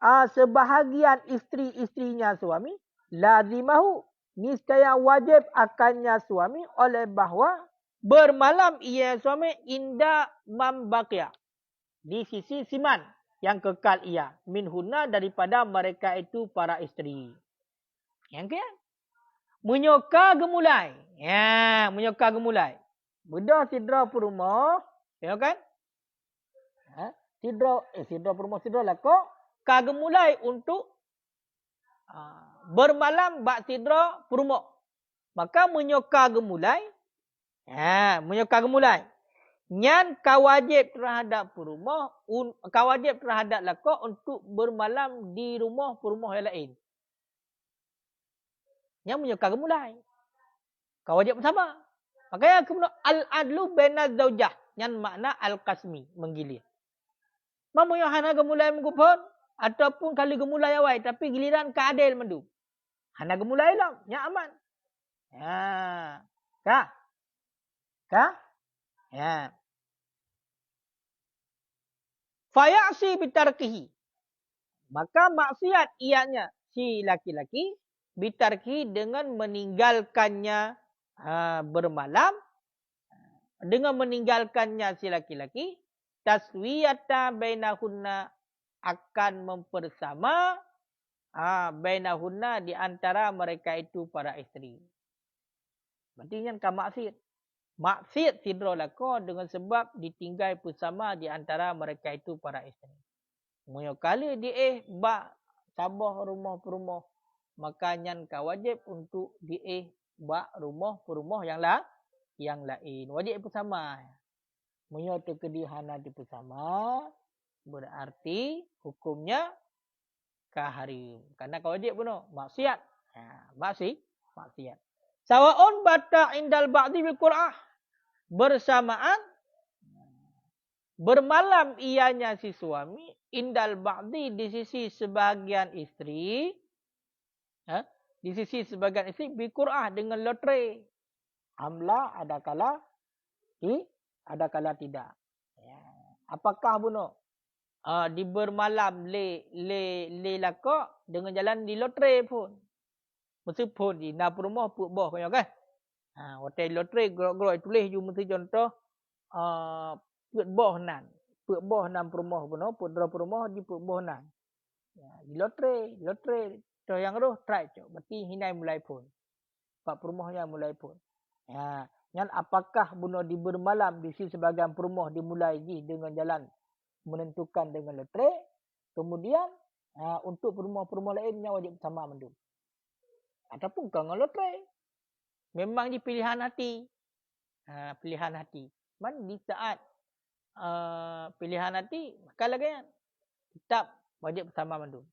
S1: sebahagian isteri-istrinya suami, lazimahu, niscaya wajib akannya suami oleh bahawa bermalam ia suami inda mambakia, di sisi siman yang kekal ia, minhuna daripada mereka itu para isteri. Yang ke? Menyoka gemulai. Ya, menyoka gemulai. Bedah sidra perumah, ya kan? Sidra perumah sidra lah kok kagemulai untuk bermalam bak sidra perumah. Maka menyoka gemulai, menyoka gemulai. Nyan kawajib terhadap perumah, kawajib terhadap lakok untuk bermalam di rumah perumah yang lain. Yang menyoka gemulai. Kawajib bersama. Makanya kemudian al-adlu baina zaujah, yang makna al-qasmi, menggilir. Mamu yang hana gemulai menggupon ataupun kali gemulai awai tapi giliran keadil mendu. Hana gemulai lah, nya aman. Ya. Fayasi bitarkihi. Maka maksiat ianya si laki-laki bitarkihi dengan meninggalkannya bermalam, dengan meninggalkannya si laki-laki taswiyata bainahunna, akan mempersama bainahunna di antara mereka itu para isteri. Berarti yang kan maksiat. Maksiat sidra lako dengan sebab ditinggal bersama di antara mereka itu para isteri. Moyo kali dia bak sabah rumah perumah, maka nyan ka wajib untuk dia bak rumah perumah yang lain. Wajib bersama. Moyo tekedihan di bersama berarti hukumnya kaharim. Karena ka wajib puno maksiat. Maksiat. Sawa'un bata indal ba'di bil Qur'ah. Bersamaan bermalam ianya si suami indal ba'di di sisi sebahagian istri. Di sisi sebahagian istri bil Qur'ah dengan lotre. Amla ada kala tidak. Apakah buno di bermalam le lakok dengan jalan di lotre pun. Meskipun di na rumah put boh kau kan. Hotel lotre grok-grok tulis ju mesti contoh put boh nan. Put boh nan rumah pun put dro rumah di put boh nan. Di lotre to yang roh try cok. Berarti hinai mulai pun. Pak rumahnya mulai pun. Yang apakah buno di bermalam di sisi sebagian rumah dimulai dengan jalan menentukan dengan lotre. Kemudian untuk rumah-rumah lainnya wajib sama mendung. Ataupun dengan lotre. Memang di pilihan hati. Pilihan hati. Man di saat pilihan hati, maka lagi tetap wajib bersama mendung.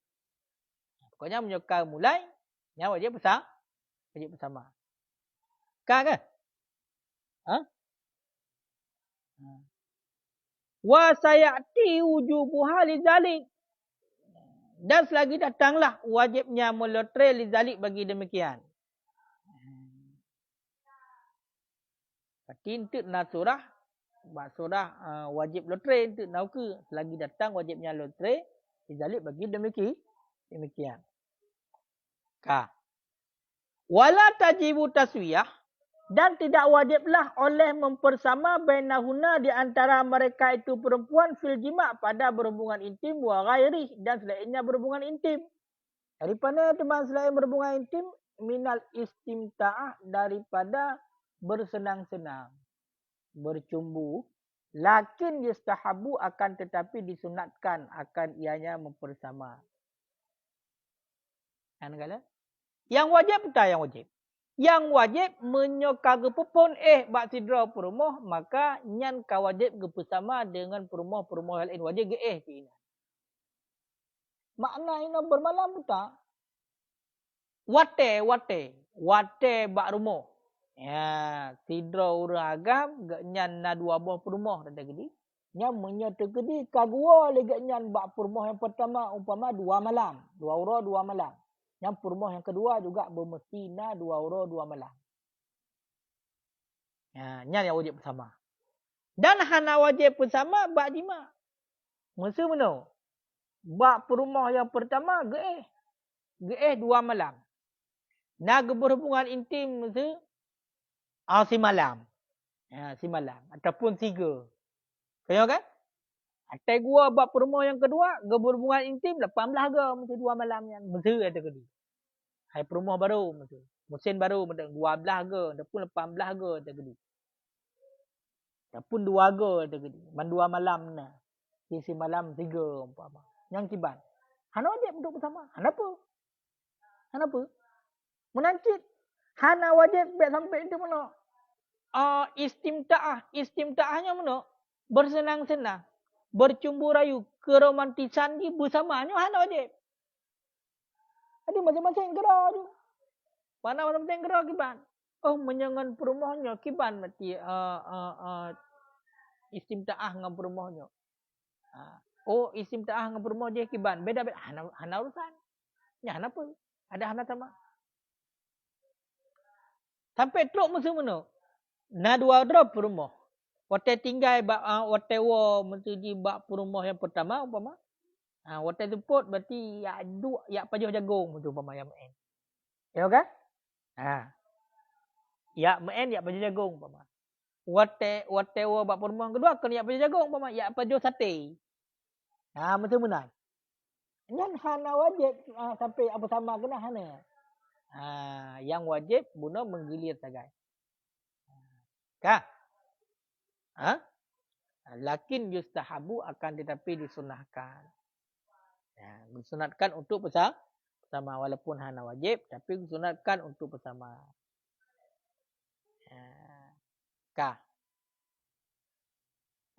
S1: Pokoknya menyuka mulai, yang wajib bersama. Kan? Wa sayati wujubuha lidzalik. Dan selagi datanglah wajibnya melotre lidzalik bagi demikian. Berarti untuk nasurah, surah wajib lotre untuk nauke. Selagi datang wajibnya lotre lidzalik bagi demikian. Wala tajibu taswiyah. Dan tidak wajiblah oleh mempersama bainahuna di antara mereka itu perempuan fil jima' pada berhubungan intim wa ghairi dan selainnya berhubungan intim. Daripada teman selain berhubungan intim minal istimta'ah daripada bersenang-senang, bercumbu, lakin yustahabu akan tetapi disunatkan akan ianya mempersama. Yang wajib tak yang wajib. Yang wajib menyoka gepupun bak sidra perumah, maka nyan ka wajib bersama dengan perumah-perumah lain wajib ke makna ina bermalam buta. Wate bak rumah. Ya, sidra urang agam gak nyan na dua buah perumah dah gedi. Nya menyoto gedi kagua le gak nyan bak perumah yang pertama umpama 2 malam, 2 ura 2 malam. Yang perumah yang kedua juga bermestina 2 ura 2 malam. Nya yang wajib bersama. Dan hana wajib bersama bak jima. Masa mana? Bak perumah yang pertama geeh 2 malam. Nak berhubungan intim masa si malam. Si malam ataupun 3. Kaya kan? Atai gua bab perumah yang kedua, berhubungan intim 18 ke masa 2 malam yang masa ada ke. Hai perumah baru masa. Musim baru masa 12 ke ataupun 18 ke ada ke. Ataupun 2 ke ada ke. Man 2 malam na. Si malam 3 umpama. Yang kiban. Hana wajib duduk bersama. Kenapa? Menancit. Hana wajib baik sampai itu mana? Istimta'ahnya mana? Bersenang-senang. Bercumbu rayu. Keromantisan di bersamanya hana wajib. Ada macam-macam gerak tu. Mana macam-macam gerak kiban. Menyangan perumahnya kiban mati istimta'ah dengan perumahnya. Istimta'ah dengan perumah dia kiban. Beda-beda. Hana urusan. Ya, kenapa? Ada hana sama. Sampai teruk masa mana? Na 2 drop perumah. Wate tinggal wate wa mesti di bak perumah yang pertama umpama. Wate jemput berarti ya pajuh jagung tu umpama yang main. Ya kan? Ya main ya pajuh jagung umpama. wate wa bak perempuan kedua kena yak pada jagung umpama yak pada sate. Macam mana? Nyan hana wajib sampai apa sama kena hana. Yang wajib guna menggilir sagai. Kah? Lakin yustahabu akan tetapi disunahkan. Disunatkan untuk bersama walaupun hana wajib tapi disunatkan untuk bersama. Kah?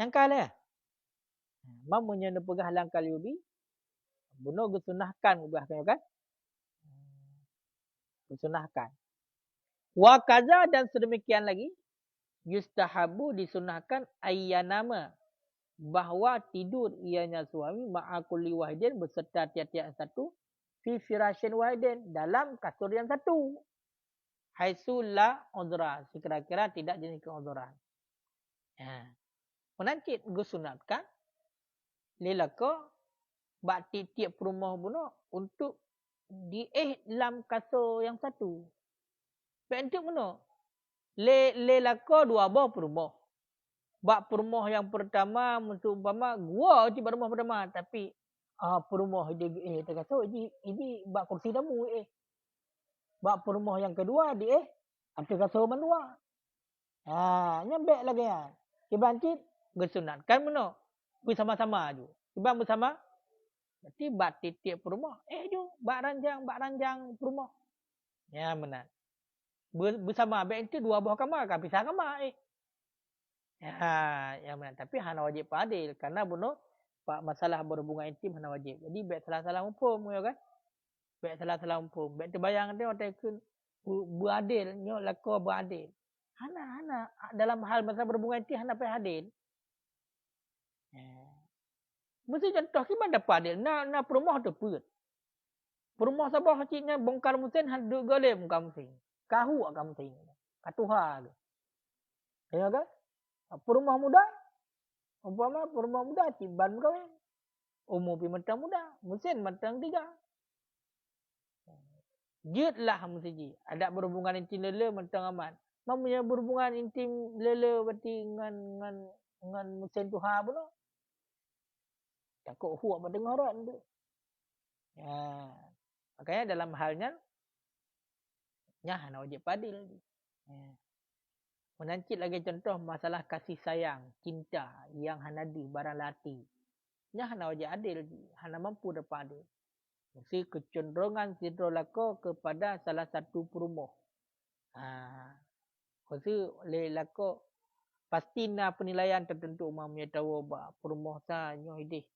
S1: Yang kala. Mamanya nepegah halang kali ubi. Bunuh disunahkan ubahkan kan? Disunahkan. Wa kaza dan sedemikian lagi yustahabu disunahkan ayyanama bahawa tidur ianya suami ma'a kulli wahidin beserta tiap-tiap satu fi firasyin wahidin dalam kasur yang satu. Haitsu la udra sekira-kira tidak jenis keudran. Menancit disunatkan lelaka bak tiap rumah bunuh untuk dalam kasur yang satu. Penting mana? Lelaka dua buah perumah. Bak perumah yang pertama untuk umpama gua je bak rumah pertama tapi perumah dia terkasut ini bak kursi tamu Bak perumah yang kedua dia ada kasut mandua. Nyambek lagi ya. Kibancit gesunatkan mana? Bersama-sama je. Kibang bersama berarti bak tiap perumah je bak ranjang perumah. Ya benar. Bersama abang itu dua buah kamar kan pisah kamar yang benar tapi hana wajib adil karena bunuh pak masalah berhubungan intim hana wajib. Jadi baik salah-salah hukum ya kan? Baik salah-salah hukum. Baik terbayang dia orang kun beradil, nyo lako beradil. Hana dalam hal masalah berhubungan intim hana payah adil. Mesti contoh ki mana dapat adil na perumah tu put. Perumah Sabah ciknya bongkar musim handu gole bongkar musim. Kahu akan musim. Katuha. Ya kan? Perumah muda, umpama perumah muda ciban kahwin. Umur pi matang muda, musim matang 3. Jutlah mesti ada berhubungan intim lele matang aman. Mamanya berhubungan intim lele berarti dengan musim tuha pun. Takut huak berdengaran tu. Makanya dalam halnya hana wajib adil. Menancit lagi contoh masalah kasih sayang, cinta yang hanadi barang lati. Hana wajib adil, hana mampu dapat adil. Mesti kecenderungan sidrolako kepada salah satu perumah. Mesti lelako pasti na penilaian tertentu mamanya tahu bah perumah sa nyoh idih.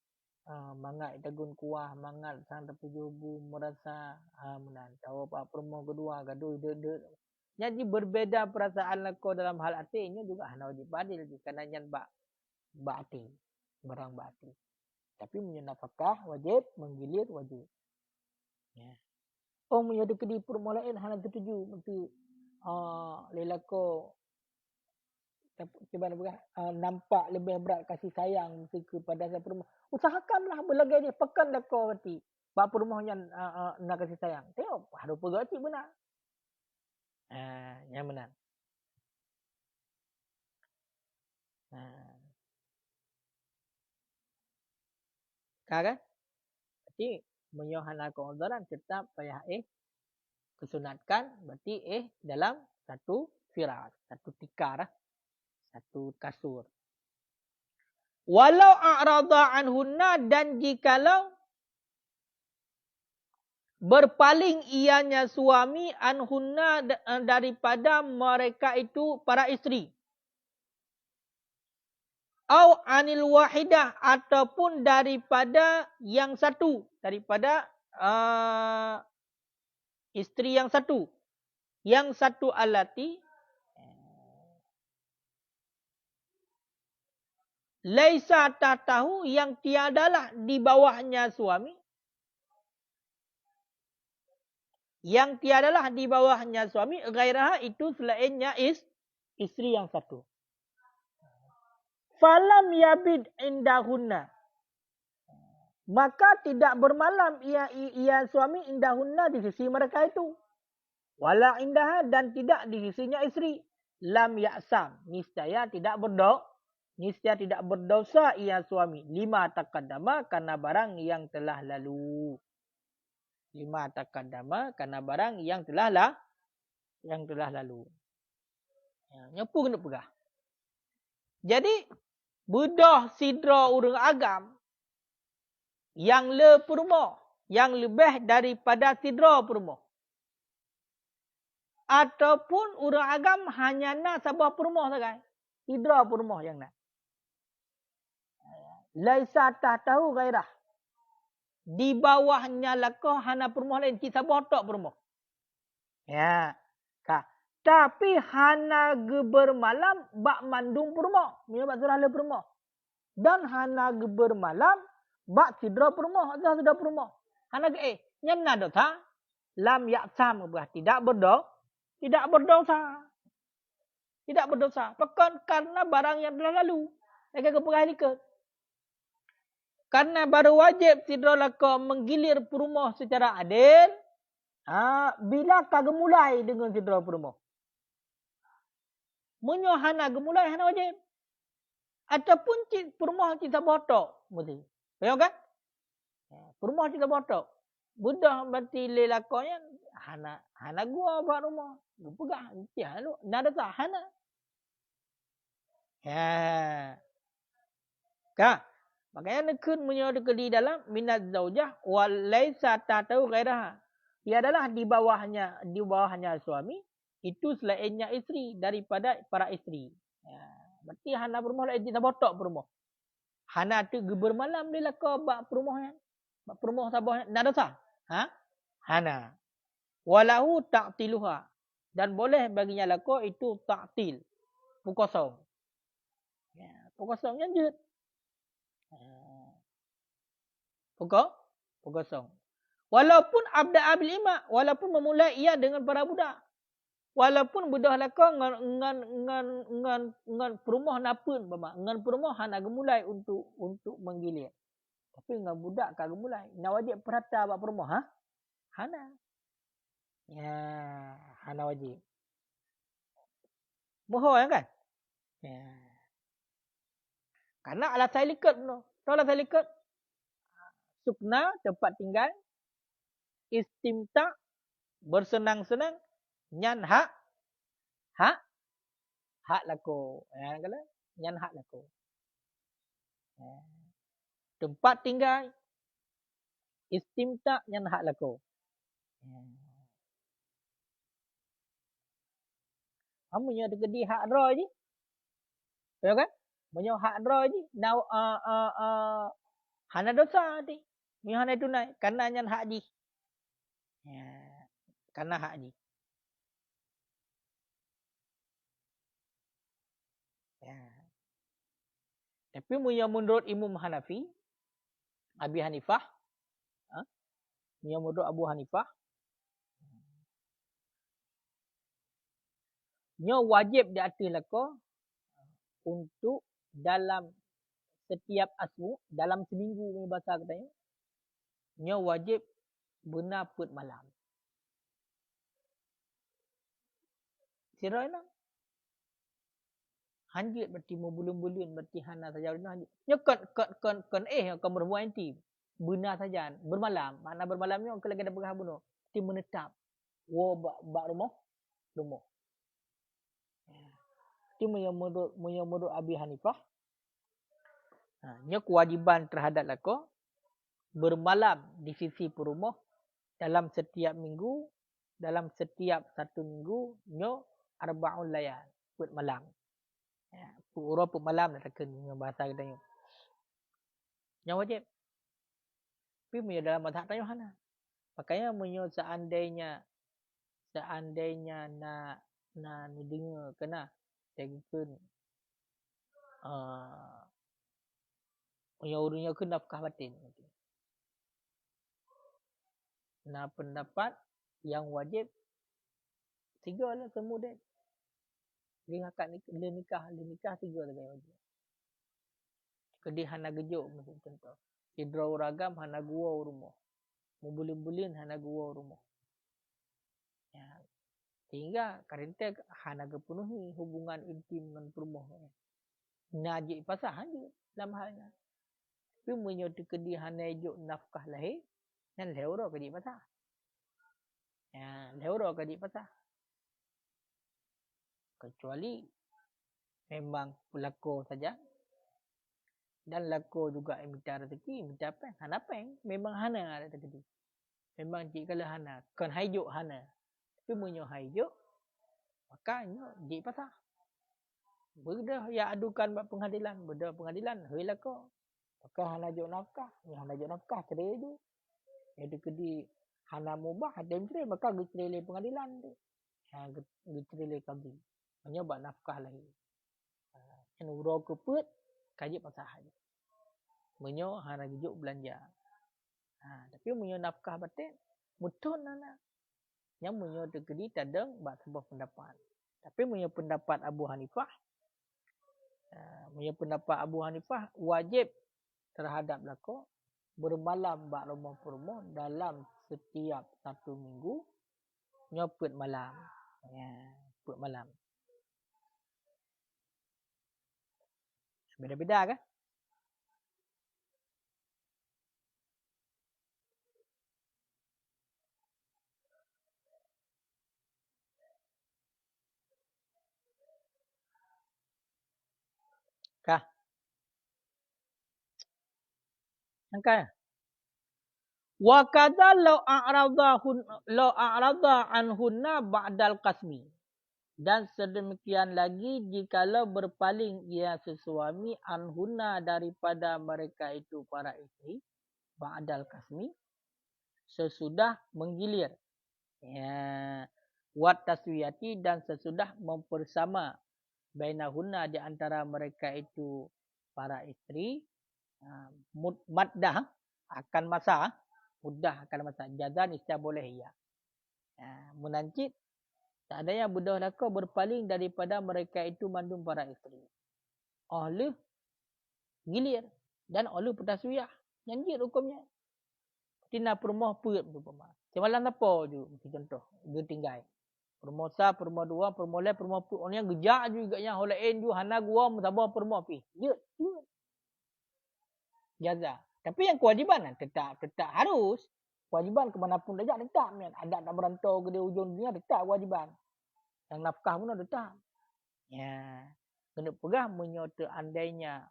S1: Mangat tagun kuah, mangat sang terpujubu merasa menan. Tahu apa perumah kedua gaduh de. Jadi berbeza perasaan lako dalam hal artinya juga hana wajib adil kerana nyan bak hati, barang bak hati. Tapi menyenafakah wajib, menggilir wajib. Menyadu kedi perumah lain hana tertuju untuk lelako nampak lebih berat kasih sayang kepada saya perumah. Usahakanlah berlagai dia pekan lako berarti. Bak perumah yang nak kasih sayang. Tengok harus pergi benar. Yang benar. Kan? Jadi menyohana keudran tetap payah kesunatkan berarti dalam satu firas, satu tikar, satu kasur. Walau a'rada anhunna dan jikalau berpaling ianya suami anhunna daripada mereka itu para isteri. Au anil wahidah ataupun daripada yang satu. Daripada isteri yang satu. Yang satu alati. Laisa tahtahu yang tiadalah di bawahnya suami. Yang tiadalah di bawahnya suami. Gairaha itu selainnya isteri yang satu. Falam yabid indahunna. Maka tidak bermalam ia suami indahunna di sisi mereka itu. Wala indaha dan tidak di sisinya isteri. lam ya'sam, niscaya tidak berdosa ia suami, lima taqaddama karena barang yang telah lalu. Lima taqaddama karena barang yang telah lalu. Ya, nyapu kena pegah. Jadi bedah sidra urang agam yang le permoh, yang lebih daripada sidra permoh. Ataupun urang agam hanya nak sabah permoh saja. Sidra permoh yang nak. Laisa tahtahu gairah. Di bawahnya lakah hana permoh lain. Kita botok permoh. Ya. Ka. Tapi hana geber malam bak mandung permoh. Ini bak surah le permoh. Dan hana geber malam bak sidra permoh. Atau sidra permoh. Hana ke nyana dosa. Lam yaksam. Tidak berdosa. Tidak berdosa. Tidak berdosa. Pekan karena barang yang telah lalu. Mereka keperah nikah. Karena baru wajib sidra laka menggilir perumah secara adil. Bila kagak mulai dengan sidra perumah. Menyohana gemulai hana wajib. Ataupun perumah kita botok. Mesti. Faham kan? Perumah kita botok. Budak berarti lelakanya. Hana gua buat rumah. Gua pegah. Nada tak hana. Ya. Kak. Makanya nekun menyodok di dalam minat zaujah walaisa tatau ghairaha. Ia adalah di bawahnya suami itu selainnya isteri daripada para isteri. Ya, berarti hana berumah lain kita botok berumah. Hana tu geber malam dia lah kau bak perumahan. Bak perumah sabah nak dosa. Hana. Walahu ta'tiluha dan boleh baginya lako itu ta'til. Pukosong. Ya, pukosong lanjut. Pukosong. Walaupun abda abil ima, walaupun memulai ia dengan para budak. Walaupun budak laka ngan perumah napun bapa, ngan perumah hana gemulai untuk menggilir. Tapi ngan budak ka gemulai. Na wajib perhata bab perumah hana. Ya, hana wajib. Moho kan? Ya. Karena alasan likat benar. Tahu alasan likat? Sukna, tempat tinggal. Istimta, bersenang-senang. Nyan hak lako. Ya, kala nyan hak lako. Ya. Tempat tinggal. Istimta, nyan hak lako. Ya. Amunya ada gedi hak dra je. Tahu kan? Munyo hak dra je. Now hana dosa ti. Mi hana tunai karena nyan hak ji. Ya. Karena hak ji. Ya. Tapi menurut Imam Hanafi, Abi Hanifah, menurut Abu Hanifah, nyo wajib di atas lako untuk dalam setiap asmu, dalam seminggu punya bahasa katanya, nyo wajib benar put malam. Sirai lah. Hanjit berarti membulun-bulun berarti hana saja hanjit. Nyo kon berbuat inti. Benar saja bermalam. Mana bermalamnya kalau lagi ada pegah bunuh. Ti menetap. Wo bak rumah. Ti menurut Abi Hanifah. Nyo kewajiban terhadap lako bermalam di sisi perumah dalam setiap minggu, dalam setiap satu minggu nyo arba'un layal buat malam. Ya, pura malam nak tekan dengan bahasa kita ni. Yang wajib. Tapi punya dalam mazhab tanya hana. Makanya punya seandainya nak ni dengar kena tekan punya urunya ke nafkah batin. Nah pendapat yang wajib tiga lah semua dia. Dia akad nikah 3 saja wajib. Kedih hana gejuk macam contoh. Sidra uragam hana gua rumah. Membulin-bulin hana gua rumah. Ya. Sehingga karena hana kepenuhi hubungan intim dengan perumuh. Najik pasah haja dalam halnya. Tapi menyatu kedi hana juk nafkah lahir. Dan lewro kedi pasah. Lewro kedi pasah. Kecuali memang pelako saja. Dan lako juga minta rezeki, minta peng. Hana peng. Memang hana ada kedi. Memang cik kalau hana. Kan hajuk hana. Tapi menyo hajuk. Makanya jik pasah. Berdah ya adukan buat pengadilan. Berdah pengadilan. Hei lako. Maka hana juk nafkah. Hana juk nafkah cerai tu. Ada kedi hana mubah. Ada cerai. Maka cerai le pengadilan tu. Cerai le kadi. Hanya buat nafkah lagi. Yang urau keput. Kajik pasah aja. Menyo hana juk belanja. Tapi menyo nafkah batin. Mutun anak. Yang menyo terkedi tadang buat sebuah pendapat. Tapi menyo pendapat Abu Hanifah. Menyo pendapat Abu Hanifah. Wajib terhadap lako. Bermalam bak rumah-rumah dalam setiap 1 minggu. Nyoput malam. Put malam. Beda-beda kan? Kah? Angkat. Wa kadza law a'rada anhunna ba'dal qasmi. Dan sedemikian lagi jikalau berpaling ia sesuami anhunna daripada mereka itu para isteri ba'dal qasmi sesudah menggilir. Wat taswiyati dan sesudah mempersama bainahunna di antara mereka itu para isteri maddah akan masa mudah akan masa jazan istilah boleh ya. Menancit tak ada yang budak laka berpaling daripada mereka itu mandum para isteri. Oleh gilir dan oleh petaswiyah. Nyanjit hukumnya. Tina permoh put umpama. Semalam apa je contoh dia tinggal. Permoh sa, permoh dua, permoh le, permoh put. Orang yang gejak juga yang holain ju hana gua musabah permoh pi. Dia jaza. Tapi yang kewajiban tetap harus. Kewajiban ke mana pun dajak tetap kan. Ada nak berantau ke dia ujung dunia tetap kewajiban. Yang nafkah pun tetap. Kena pegah menyota andainya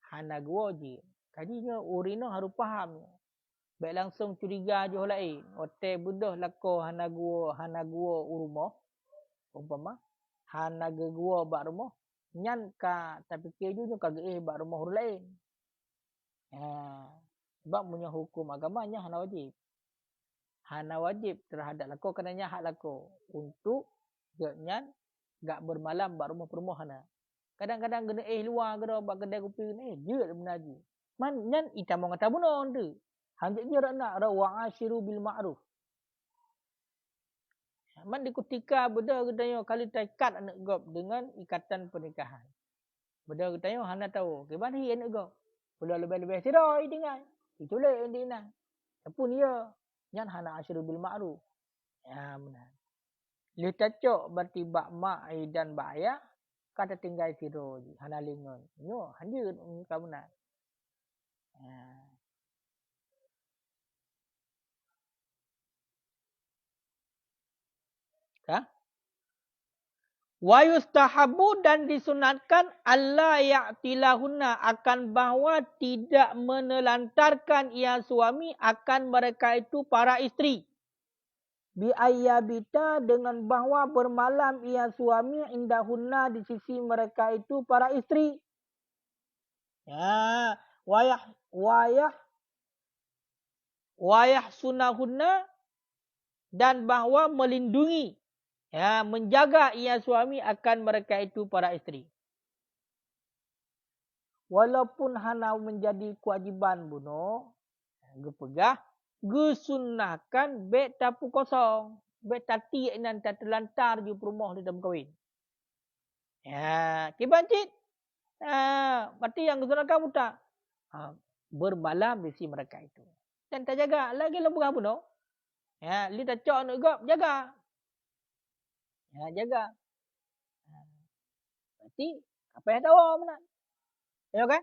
S1: hana gua je. Kadinya urino harus faham. Baik langsung curiga je orang lain. Hotel bedah lako hana gua rumah. Umpama hana gua bak rumah. Nyan ka tapi kejunya kagak bak rumah orang lain. Sebab punya hukum agamanya hana wajib. Hana wajib terhadap lako kenanya hak lako untuk nyan gak bermalam bak rumah hana. Kadang-kadang kena luar ke bak kedai kopi ni je menaji. Man nyan ita mau ngata bunon tu. Hanjak dia nak wa'ashiru bil ma'ruf. Man di ketika beda katanya kali tekad anak gop dengan ikatan pernikahan. Beda katanya hana tahu. Gimana hi anak gop? Pula lebih-lebih sirai dengan. Diculik yang diinang. Tapi dia. Yang hana asyiru bil ma'ruf. Benar. Lita cok berarti bak mak dan bak ayah. Kata tinggal siro. Hana lingon. Nyo. Hanjir. Kamu benar. Wa yustahabu dan disunatkan Allah ya'tilahunna akan bahawa tidak menelantarkan ia suami akan mereka itu para isteri. Bi ayyabita dengan bahawa bermalam ia suami indahunna di sisi mereka itu para isteri. Wayah sunahunna dan bahawa melindungi. Menjaga ia suami akan mereka itu para isteri. Walaupun hana menjadi kewajiban buno, gepegah, gesunnahkan bet tapu kosong. Bet tati nan terlantar di rumah di dalam kahwin. Kibancit. Berarti yang gesunnahkan muta. Bermalam di sisi mereka itu. Dan tak jaga. Lagi lembuh buno. Li tak cok nak gop, jaga. Ya, jaga. Berarti apa yang tahu mana? Ya kan?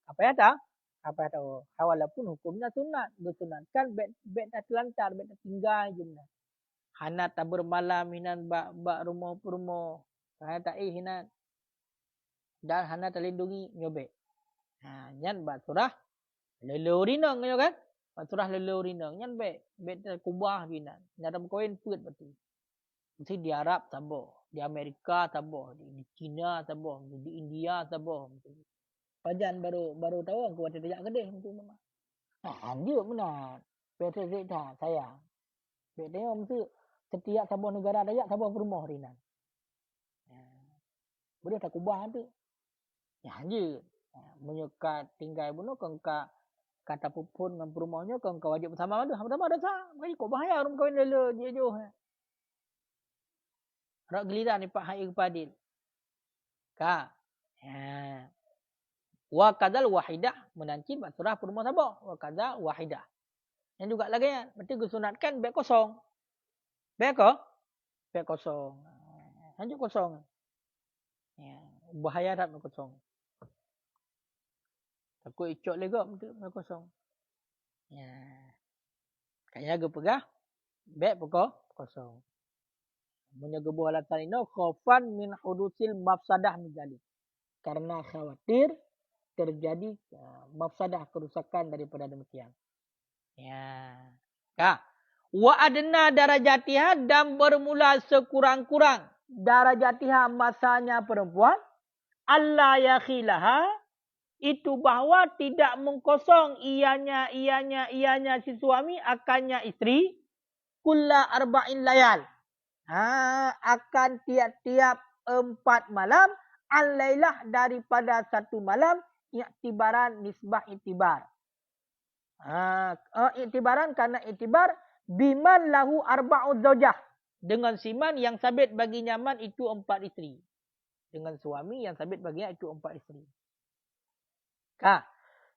S1: Apa yang tahu? Apa yang tahu? Walaupun hukumnya sunat, disunatkan bet tak terlantar, bet tak tinggal jumlah. Hana tak bermalam hinan bak rumah. Hana tak hinan. Dan hana terlindungi nyobek. Ha, nyan bak surah lelu rinang yo kan? Bak surah lelu rinang nyan bet kubah binan. Nyadam koin put berarti. Mesti di Arab taboh, di Amerika taboh, di China taboh, di India taboh. Pajan baru tahu aku ada tidak gede itu mama. Ah, dia benar. Betul cerita saya. Betulnya mesti setiap sebuah negara Dayak sebuah rumah rinan. Ya. Boleh tak kubah tu. Ya je. Menyekat tinggal bunuh kengka kata pupun dengan rumahnya kengka wajib bersama ada. Pertama ada sah. Makanya kau bahaya rumah kau lele dia jauh. Rak geliran ni Pak Hai Kepadil. Ka. Ya. Wa kadal wahidah menanci surah rumah sabah. Wa kadal wahidah. Yang juga lagi ya. Berarti disunatkan beg kosong. Beg ko? Beg kosong. Hanya kosong. Ya. Bahaya tak beg kosong. Takut icok lega untuk beg kosong. Ya. Kaya ge pegah. Beg pekok kosong. Menjaga buah latan ini khofan min hudusil mafsadah menjadi. Karena khawatir terjadi mafsadah kerusakan daripada demikian. Ya. Ka. Wa adna darajatiha dan bermula sekurang-kurang darajatiha masanya perempuan Allah yakhilaha itu bahawa tidak mengkosong ianya si suami akannya isteri kulla arba'in layal. Akan tiap-tiap 4 malam al-lailah daripada satu malam iktibaran nisbah iktibar. Iktibaran karena iktibar biman lahu arba'u zaujah. Dengan siman yang sabit bagi nyaman itu 4 isteri. Dengan suami yang sabit baginya itu 4 isteri.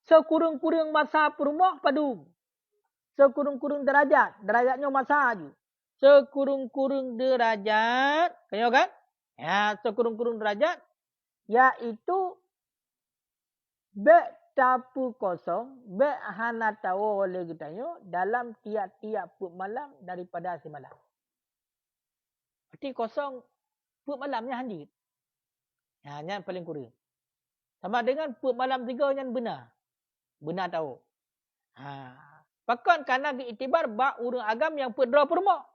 S1: Sekurung-kurung masa perumah padu. Sekurung-kurung derajat. Derajatnya masa aja. Sekurung-kurung derajat. Kaya kan? Ya, sekurung-kurung derajat. Iaitu bek tapu kosong, bek hana tahu oleh kitanya dalam tiap-tiap put malam daripada si malam. Berarti kosong put malamnya handit. Ya, yang paling kurang. Sama dengan put malam 3 yang benar. Benar tahu. Pakan karena diiktibar bak urang agam yang put dua perumah.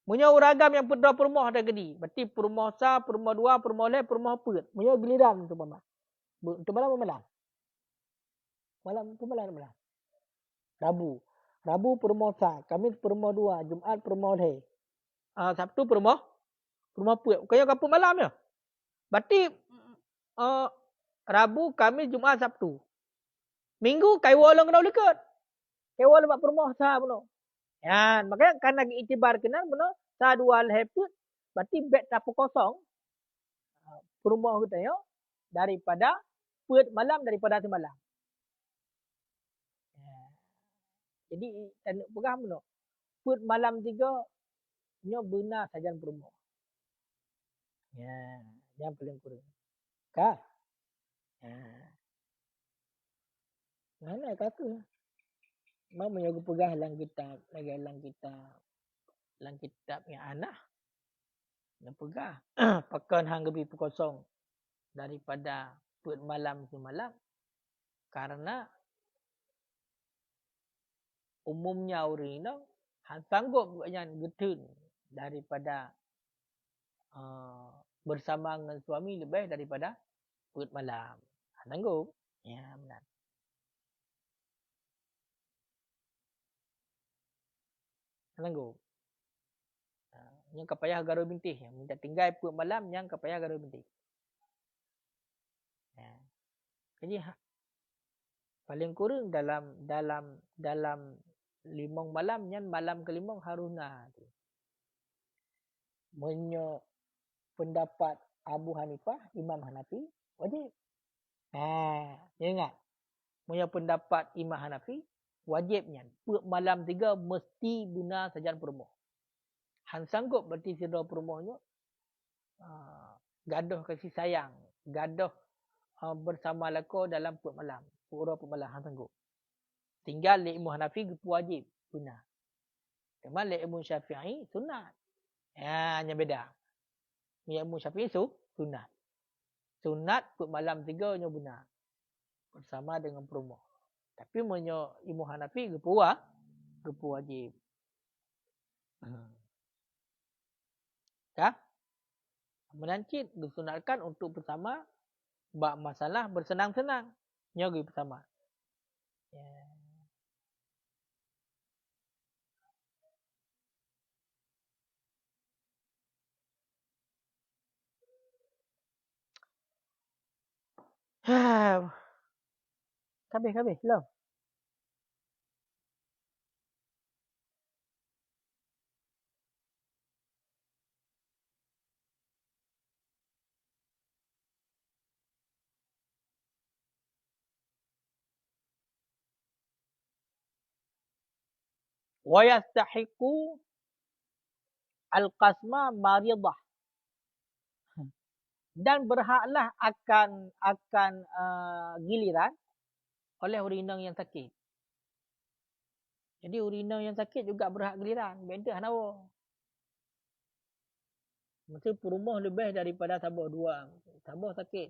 S1: Punya urang agam yang put dua perumah ada gedi. Berarti perumah sa, perumah dua, perumah le, perumah put. Punya giliran tu mama. Tu malam. Malam tu malam. Rabu perumah sa, Khamis perumah dua, Jumaat perumah le. Sabtu perumah put. Kaya kapur malam ya. Berarti Rabu, Khamis, Jumaat, Sabtu. Minggu kai wolong kena likat. Kai wolong bak perumah sa puno. Ya, makanya karena diiktibar kena puno sa dua le put. Berarti bed tak kosong. Perumah kita ya daripada put malam daripada semalam. Jadi tak pegang puno. Put malam 3 nyo benar saja perumah. Ya, yang paling kurang. Kah? Mana kata? Mau menjaga pegah dalam kitab. Lagi dalam kitab yang anak. Yang pegah. Pakan hang lebih kosong. Daripada put malam semalam. Karena umumnya orang ini hang sanggup buatnya getun. Daripada bersama dengan suami lebih daripada put malam. Sanggup. Ya, benar. Sanggup. Yang kapayah garu bintih. Yang minta tinggal put malam yang kapayah garu bintih. Jadi paling kurang dalam 5 malam yang malam ke-5 haruna. Menyo pendapat Abu Hanifah, Imam Hanafi wajib. Ingat. Menyo pendapat Imam Hanafi wajibnya. Put malam 3 mesti benar saja perumah. Han sanggup berarti si dua perumahannya gaduh kasih sayang. Gaduh bersama lako dalam put malam. Pura put malam han sanggup. Tinggal li Imam Hanafi wajib sunnah. Cuma li Imam Syafi'i sunat. Ya, hanya beda. Imam Syafi'i sunat. Sunat put malam 3 nya benar. Bersama dengan perumah. Tapi menyo Imam Hanafi gepu wajib. Ya? Menancit disunatkan untuk bersama bab masalah bersenang-senang. Nyogi bersama. Ya. Habis. Belum? Wa yastahiqu al-qasma maridah. Dan berhaklah akan giliran oleh urinang yang sakit. Jadi urinang yang sakit juga berhak giliran. Beda hanawa. Mesti perumah lebih daripada tabah dua. Tabah sakit.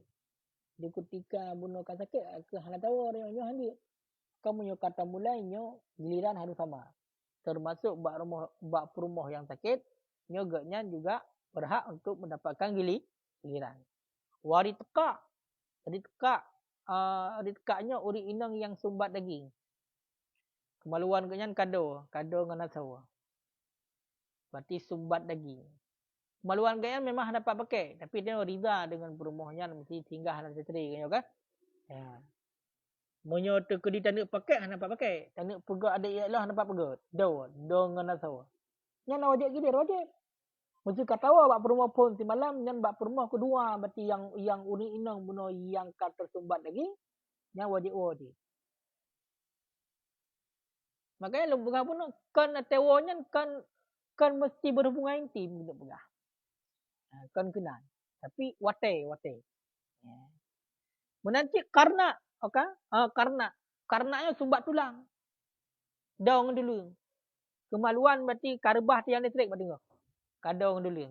S1: Di ketika bunuhkan sakit, ke hana tawa orang yang ambil. Kamu nyo kata mulainya giliran harus sama. Termasuk bak perumah yang sakit, nyoganya juga berhak untuk mendapatkan giliran. Wari tekak. Ritekaknya uri inang yang sumbat daging. Kemaluan kenyan kado dengan asawa. Berarti sumbat daging. Kemaluan kenyan memang dapat pakai, tapi dia riba dengan perumahnya mesti singgah dan seteri kan? Ya. Monyo tu kedi tanuk pakai hang dapat pakai. Tanuk pegat ada ialah hang dapat pegat. Do dengan asawa. Nyan wajib gini wajib. Mesti kata awak perumah pun si malam nyan bak perumah kedua berarti yang uri inang buno yang kan tersumbat lagi nyan wajib. Makanya lu pegah pun kan tewonya kan mesti berhubungan intim untuk pegah. Kan kenal. Tapi wate. Ya. Menanti karena okay? Karenanya sumbat tulang. Daung dulu. Kemaluan berarti karbah tiang listrik berdengar. Kadang dulu.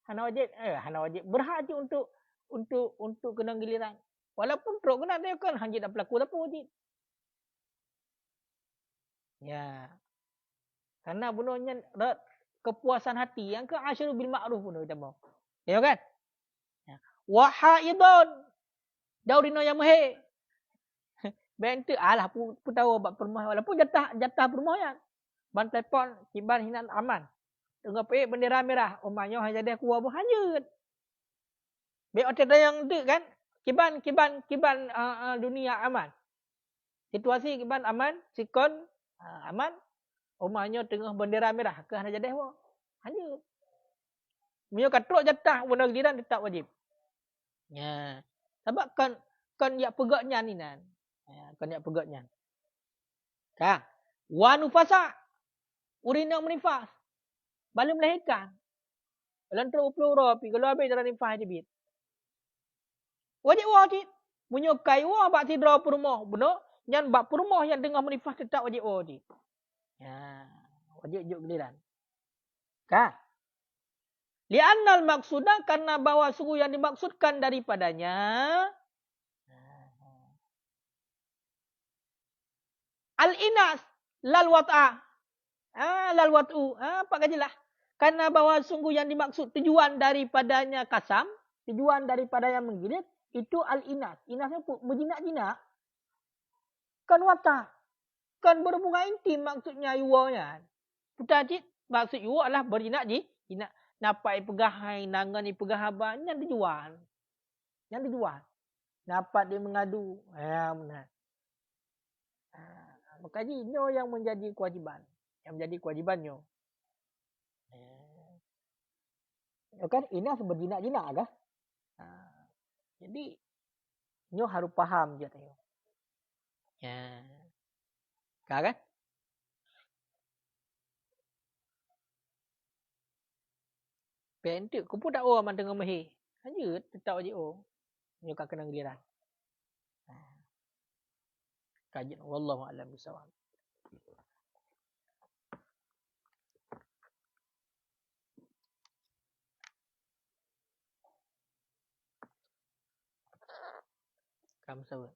S1: Hana wajib berhak je untuk kena giliran. Walaupun teruk kena dia kan hang dak berlaku apa wajib. Ya. Karena bunuhnya kepuasan hati yang ke asyru bil ma'ruf bunuh kita mau. Ya kan? Ya. Wa haidun. Daurino yang mehe. Bentuk alah pun tahu bab permah walaupun jatah permah ya. Ban telepon kiban hinan aman. Tengah pe bendera merah, umanyo hanya dia kuah berhanyut. Be otak yang tu kan? Kiban dunia aman. Situasi kiban aman, sikon aman. Umanyo tengah bendera merah ke hanya dia kuah. Hanyut. Munyo katruk jatah benda giliran tetap wajib. Ya. Sebab kan ya pegaknya ni nan. Ya, kan ya pegaknya. Ka. Wa nufasa. Urina menifas. Balu melahirkan. Kalau teruk pelura api, kalau habis dalam nifas jebit. Wajib. Menyukai bak tidra perumah. Benar? Yang bak perumah yang dengar menifas tetap wajib. Ya. Wajib juk giliran. Ka. Li'annal maksudah karena bahawa suku yang dimaksudkan daripadanya. Al-inas. Lal-wat'a. Lal-wat'u. Apa kajilah. Karena bahawa sungguh yang dimaksud tujuan daripadanya kasam. Tujuan daripada yang menggilit. Itu al-inas. Inasnya berjinak-jinak. Kan wat'a. Kan berhubungan intim maksudnya yuanya. Putajit maksud yuwa adalah berjinak-jinak. Napai pegahai, nangani pegahaban. Yang dijual. Dapat dia mengadu. Ya benar. Maka ini yang menjadi kewajiban. Yang menjadi kewajibannya. Ya kan? Ini harus berjinak-jinak kah? Jadi, nyo harus paham je tayo. Ya. Kan? Pentuk ku pun tak orang man tengah mahir. Hanya tetap aja orang. Nyuka kena giliran. Kajian wallahu a'lam bissawab. Kamu sabar.